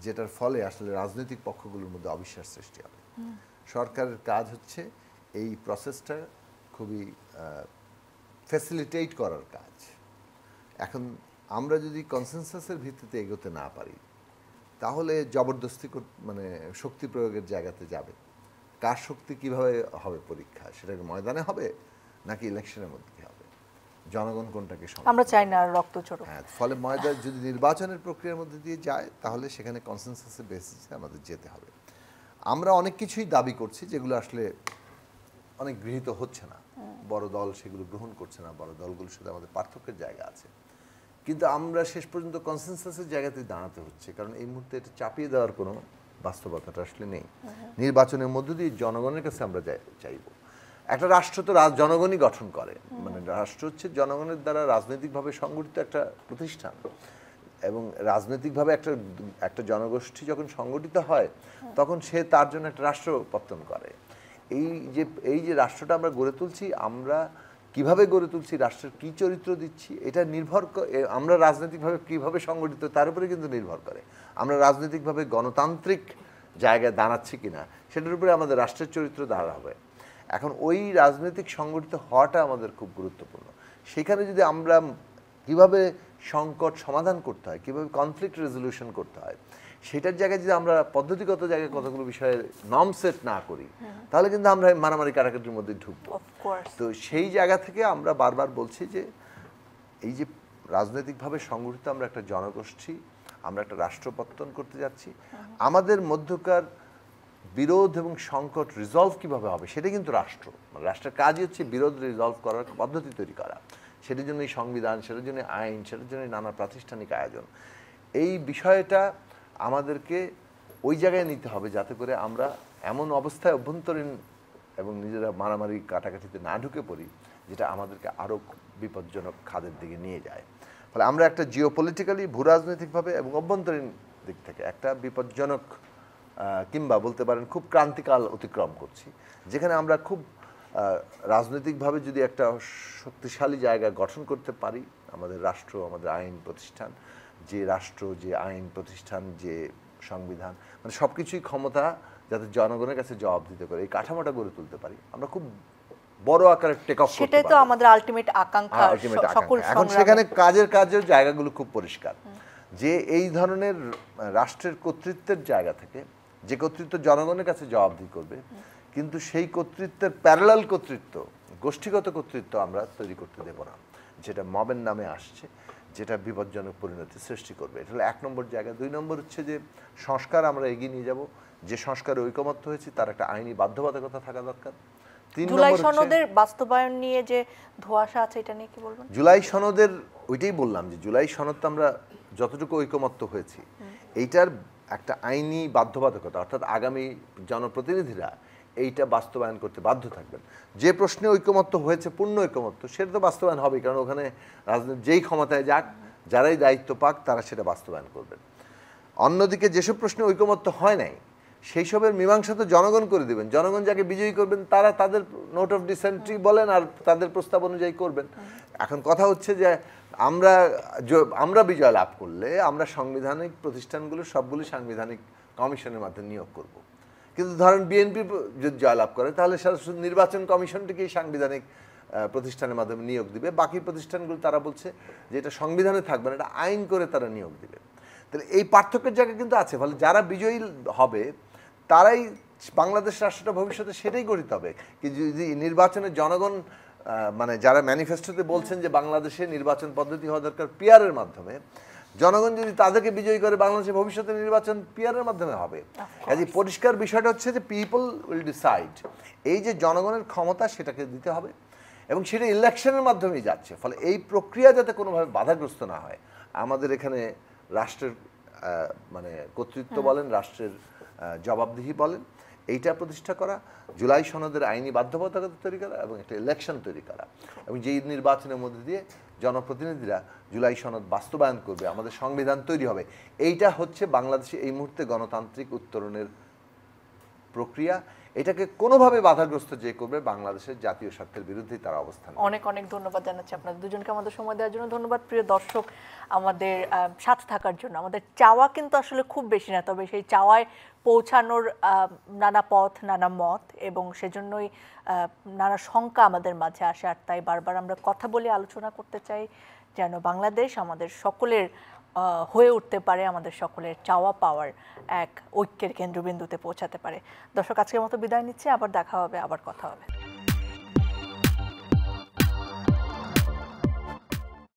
যেটার ফলে আসলে রাজনৈতিক পক্ষগুলোর মধ্যে অবিশ্বাস সৃষ্টি হবে। সরকারের কাজ হচ্ছে এই প্রসেসটা খুবই ফ্যাসিলিটেট করার কাজ। এখন আমরা যদি কনসেনসাসের ভিত্তিতে এগোতে না পারি তাহলে জবরদস্তি মানে শক্তি প্রয়োগের জায়গাতে যাবে। কার শক্তি কিভাবে হবে পরীক্ষা, সেটা ময়দানে হবে নাকি ইলেকশনের মধ্যে হবে, জনগণ কোনটাকে আমরা চাই না রক্ত ঝরুক। হ্যাঁ, ফলে ময়দান যদি নির্বাচনের প্রক্রিয়ার মধ্যে দিয়ে যায় তাহলে সেখানে কনসেনসাসের বেসিসে আমাদের যেতে হবে। আমরা অনেক কিছুই দাবি করছি যেগুলো আসলে অনেক গৃহীত হচ্ছে না, বড় দল সেগুলো গ্রহণ করছে না, বড় দলগুলোর সাথে আমাদের পার্থক্যের জায়গা আছে, কিন্তু আমরা শেষ পর্যন্ত কনসেনসাসের জায়গাতে দাঁড়াতে হচ্ছে, কারণ এই মুহূর্তে এটা চাপিয়ে দেওয়ার কোনো বাস্তবতাটা আসলে নেই। নির্বাচনের মধ্য দিয়ে জনগণের কাছে আমরা চাইব। একটা রাষ্ট্র তো জনগণই গঠন করে, মানে রাষ্ট্র হচ্ছে জনগণের দ্বারা রাজনৈতিকভাবে সংগঠিত একটা প্রতিষ্ঠান, এবং রাজনৈতিকভাবে একটা জনগোষ্ঠী যখন সংগঠিত হয় তখন সে তার জন্য একটা রাষ্ট্র পত্তন করে। এই যে রাষ্ট্রটা আমরা গড়ে তুলছি, আমরা কিভাবে গড়ে তুলছি, রাষ্ট্রের কি চরিত্র দিচ্ছি, এটা নির্ভর করে আমরা রাজনৈতিকভাবে কিভাবে সংগঠিত তার উপরে কিন্তু নির্ভর করে। আমরা রাজনৈতিকভাবে গণতান্ত্রিক জায়গায় দাঁড়াচ্ছি কিনা সেটার উপরে আমাদের রাষ্ট্রের চরিত্র দাঁড়া হবে। এখন ওই রাজনৈতিক সংগঠিত হওয়াটা আমাদের খুব গুরুত্বপূর্ণ। সেখানে যদি আমরা কিভাবে সংকট সমাধান করতে হয়, কিভাবে কনফ্লিক্ট রেজলিউশন করতে হয়, সেটার জায়গায় যদি আমরা পদ্ধতিগত জায়গায় কতগুলো বিষয়ে নর্ম সেট না করি তাহলে কিন্তু আমরা মারামারি কাটাকাটির মধ্যে ঢুকবো। তো সেই জায়গা থেকে আমরা বারবার বলছি যে এই যে রাজনৈতিকভাবে সংগঠিত আমরা একটা জনগোষ্ঠী, আমরা একটা রাষ্ট্র পত্তন করতে যাচ্ছি, আমাদের মধ্যকার বিরোধ এবং সংকট রিজলভ কিভাবে হবে সেটা কিন্তু রাষ্ট্র, রাষ্ট্রের কাজই হচ্ছে বিরোধ রিজলভ করার পদ্ধতি তৈরি করা। সেটার জন্যই সংবিধান, সেটার জন্য আইন, সেটার জন্য নানা প্রাতিষ্ঠানিক আয়োজন। এই বিষয়টা আমাদেরকে ওই জায়গায় নিতে হবে যাতে করে আমরা এমন অবস্থায় অভ্যন্তরীণ এবং নিজেরা মারামারি কাটাকাটিতে না ঢুকে পড়ি যেটা আমাদেরকে আরও বিপজ্জনক খাদের দিকে নিয়ে যায়। ফলে আমরা একটা জিওপলিটিক্যালি ভূরাজনৈতিকভাবে এবং অভ্যন্তরীণ দিক থেকে একটা বিপজ্জনক কিংবা বলতে পারেন খুব ক্রান্তিকাল অতিক্রম করছি, যেখানে আমরা খুব রাজনৈতিকভাবে যদি একটা শক্তিশালী জায়গা গঠন করতে পারি, আমাদের রাষ্ট্র, আমাদের আইন প্রতিষ্ঠান, যে রাষ্ট্র, যে আইন প্রতিষ্ঠান, যে সংবিধান, মানে সব কিছুই ক্ষমতা যাতে জনগণের কাছে জবাব দিতে পারে, এই কাঠামোটা গড়ে তুলতে পারি, আমরা খুব বড় আকারে টেক অফ করতে পারি। সেটাই তো আমাদের আলটিমেট আকাঙ্ক্ষা। এখন সেখানে কাজের জায়গাগুলো খুব পরিষ্কার, যে এই ধরনের রাষ্ট্রের কর্তৃত্বের জায়গা থেকে যে কর্তৃত্ব জনগণের কাছে জবাবদিহি করবে, কিন্তু সেই কর্তৃত্বের প্যারালাল কর্তৃত্ব, গোষ্ঠীগত কর্তৃত্ব আমরা তৈরি করতে দেব না, যেটা মবের নামে আসছে, যেটা বিপজ্জনক পরিণতি সৃষ্টি করবে। এটা হলো 1 নম্বর জায়গা। 2 নম্বর হচ্ছে যে সংস্কার আমরা এগিয়ে নিয়ে যাব, যে সংস্কারে ঐকমত্য হয়েছে তার একটা আইনি বাধ্যবাধকতা থাকা দরকার। 3 জুলাই নম্বর হচ্ছে সনদের বাস্তবায়ন নিয়ে যে ধোঁয়াশা আছে এটা নিয়ে কি বলবেন? জুলাই সনদের ওইটাই বললাম যে জুলাই সনদ তো আমরা যতটুকু ঐকমত্য হয়েছি এইটার একটা আইনি বাধ্যবাধকতা, অর্থাৎ আগামী জনপ্রতিনিধিরা এইটা বাস্তবায়ন করতে বাধ্য থাকবেন। যে প্রশ্নে ঐকমত্য হয়েছে, পূর্ণ ঐকমত্য, সেটা তো বাস্তবায়ন হবে, কারণ ওখানে রাজনীতি যেই ক্ষমতায় যাক, যারাই দায়িত্ব পাক, তারা সেটা বাস্তবায়ন করবেন। অন্যদিকে যেসব প্রশ্নে ঐকমত্য হয় নাই সেই সবের মীমাংসা তো জনগণ করে দেবেন। জনগণ যাকে বিজয়ী করবেন তারা তাদের নোট অফ ডিসেন্ট্রি বলেন আর তাদের প্রস্তাব অনুযায়ী করবেন। এখন কথা হচ্ছে যে আমরা বিজয় লাভ করলে আমরা সাংবিধানিক প্রতিষ্ঠানগুলো সবগুলো সাংবিধানিক কমিশনের মাধ্যমে নিয়োগ করব। কিন্তু ধরেন বিএনপি যদি জয়লাভ করে তাহলে শুধু নির্বাচন কমিশনটিকেই সাংবিধানিক প্রতিষ্ঠানের মাধ্যমে নিয়োগ দিবে। বাকি প্রতিষ্ঠানগুলো তারা বলছে যে এটা সংবিধানে থাকবে না, এটা আইন করে তারা নিয়োগ দিবে। তাহলে এই পার্থক্যের জায়গা কিন্তু আছে। ফলে যারা বিজয়ী হবে তারাই বাংলাদেশ রাষ্ট্রটা ভবিষ্যতে সেটাই গঠিত হবে। কিন্তু যদি নির্বাচনে জনগণ মানে যারা ম্যানিফেস্টোতে বলছেন যে বাংলাদেশে নির্বাচন পদ্ধতি হওয়া দরকার পিয়ারের মাধ্যমে, জনগণ যদি তাদেরকে বিজয়ী করে বাংলাদেশের ভবিষ্যতে নির্বাচন পিয়ারের মাধ্যমে হবে। কাজে পরিষ্কার বিষয়টা হচ্ছে যে পিপল উইল ডিসাইড। এই যে জনগণের ক্ষমতা সেটাকে দিতে হবে এবং সেটা ইলেকশনের মাধ্যমেই যাচ্ছে। ফলে এই প্রক্রিয়া যাতে কোনোভাবে বাধাগ্রস্ত না হয়, আমাদের এখানে রাষ্ট্রের মানে কর্তৃত্ব বলেন, রাষ্ট্রের জবাবদিহি বলেন, এইটা প্রতিষ্ঠা করা, জুলাই সনদের আইনি বাধ্যবাধকতা তৈরি করা এবং একটা ইলেকশন তৈরি করা, এবং যেই নির্বাচনের মধ্যে দিয়ে জনপ্রতিনিধিরা জুলাই সনদ বাস্তবায়ন করবে, আমাদের সংবিধান তৈরি হবে। এইটা হচ্ছে বাংলাদেশে এই মুহূর্তে গণতান্ত্রিক উত্তরণের প্রক্রিয়া। এটাকে কোনোভাবে বাধাগ্রস্ত যে করবে বাংলাদেশের জাতীয় স্বার্থের বিরুদ্ধেই তার অবস্থান। অনেক অনেক ধন্যবাদ জানাচ্ছি আপনাদের দুজনকে আমাদের সময় দেওয়ার জন্য। ধন্যবাদ প্রিয় দর্শক আমাদের সাথে থাকার জন্য। আমাদের চাওয়া কিন্তু আসলে খুব বেশি না, তবে সেই চাওয়ায় পৌঁছানোর নানা পথ, নানা মত এবং সেজন্যই নানা শঙ্কা আমাদের মাঝে আসে। আর তাই বারবার আমরা কথা বলে আলোচনা করতে চাই যেন বাংলাদেশ আমাদের সকলের হয়ে উঠতে পারে, আমাদের সকলের চাওয়া পাওয়ার এক ঐক্যের কেন্দ্রবিন্দুতে পৌঁছাতে পারে। দর্শক আজকের মতো বিদায় নিচ্ছে, আবার দেখা হবে, আবার কথা হবে।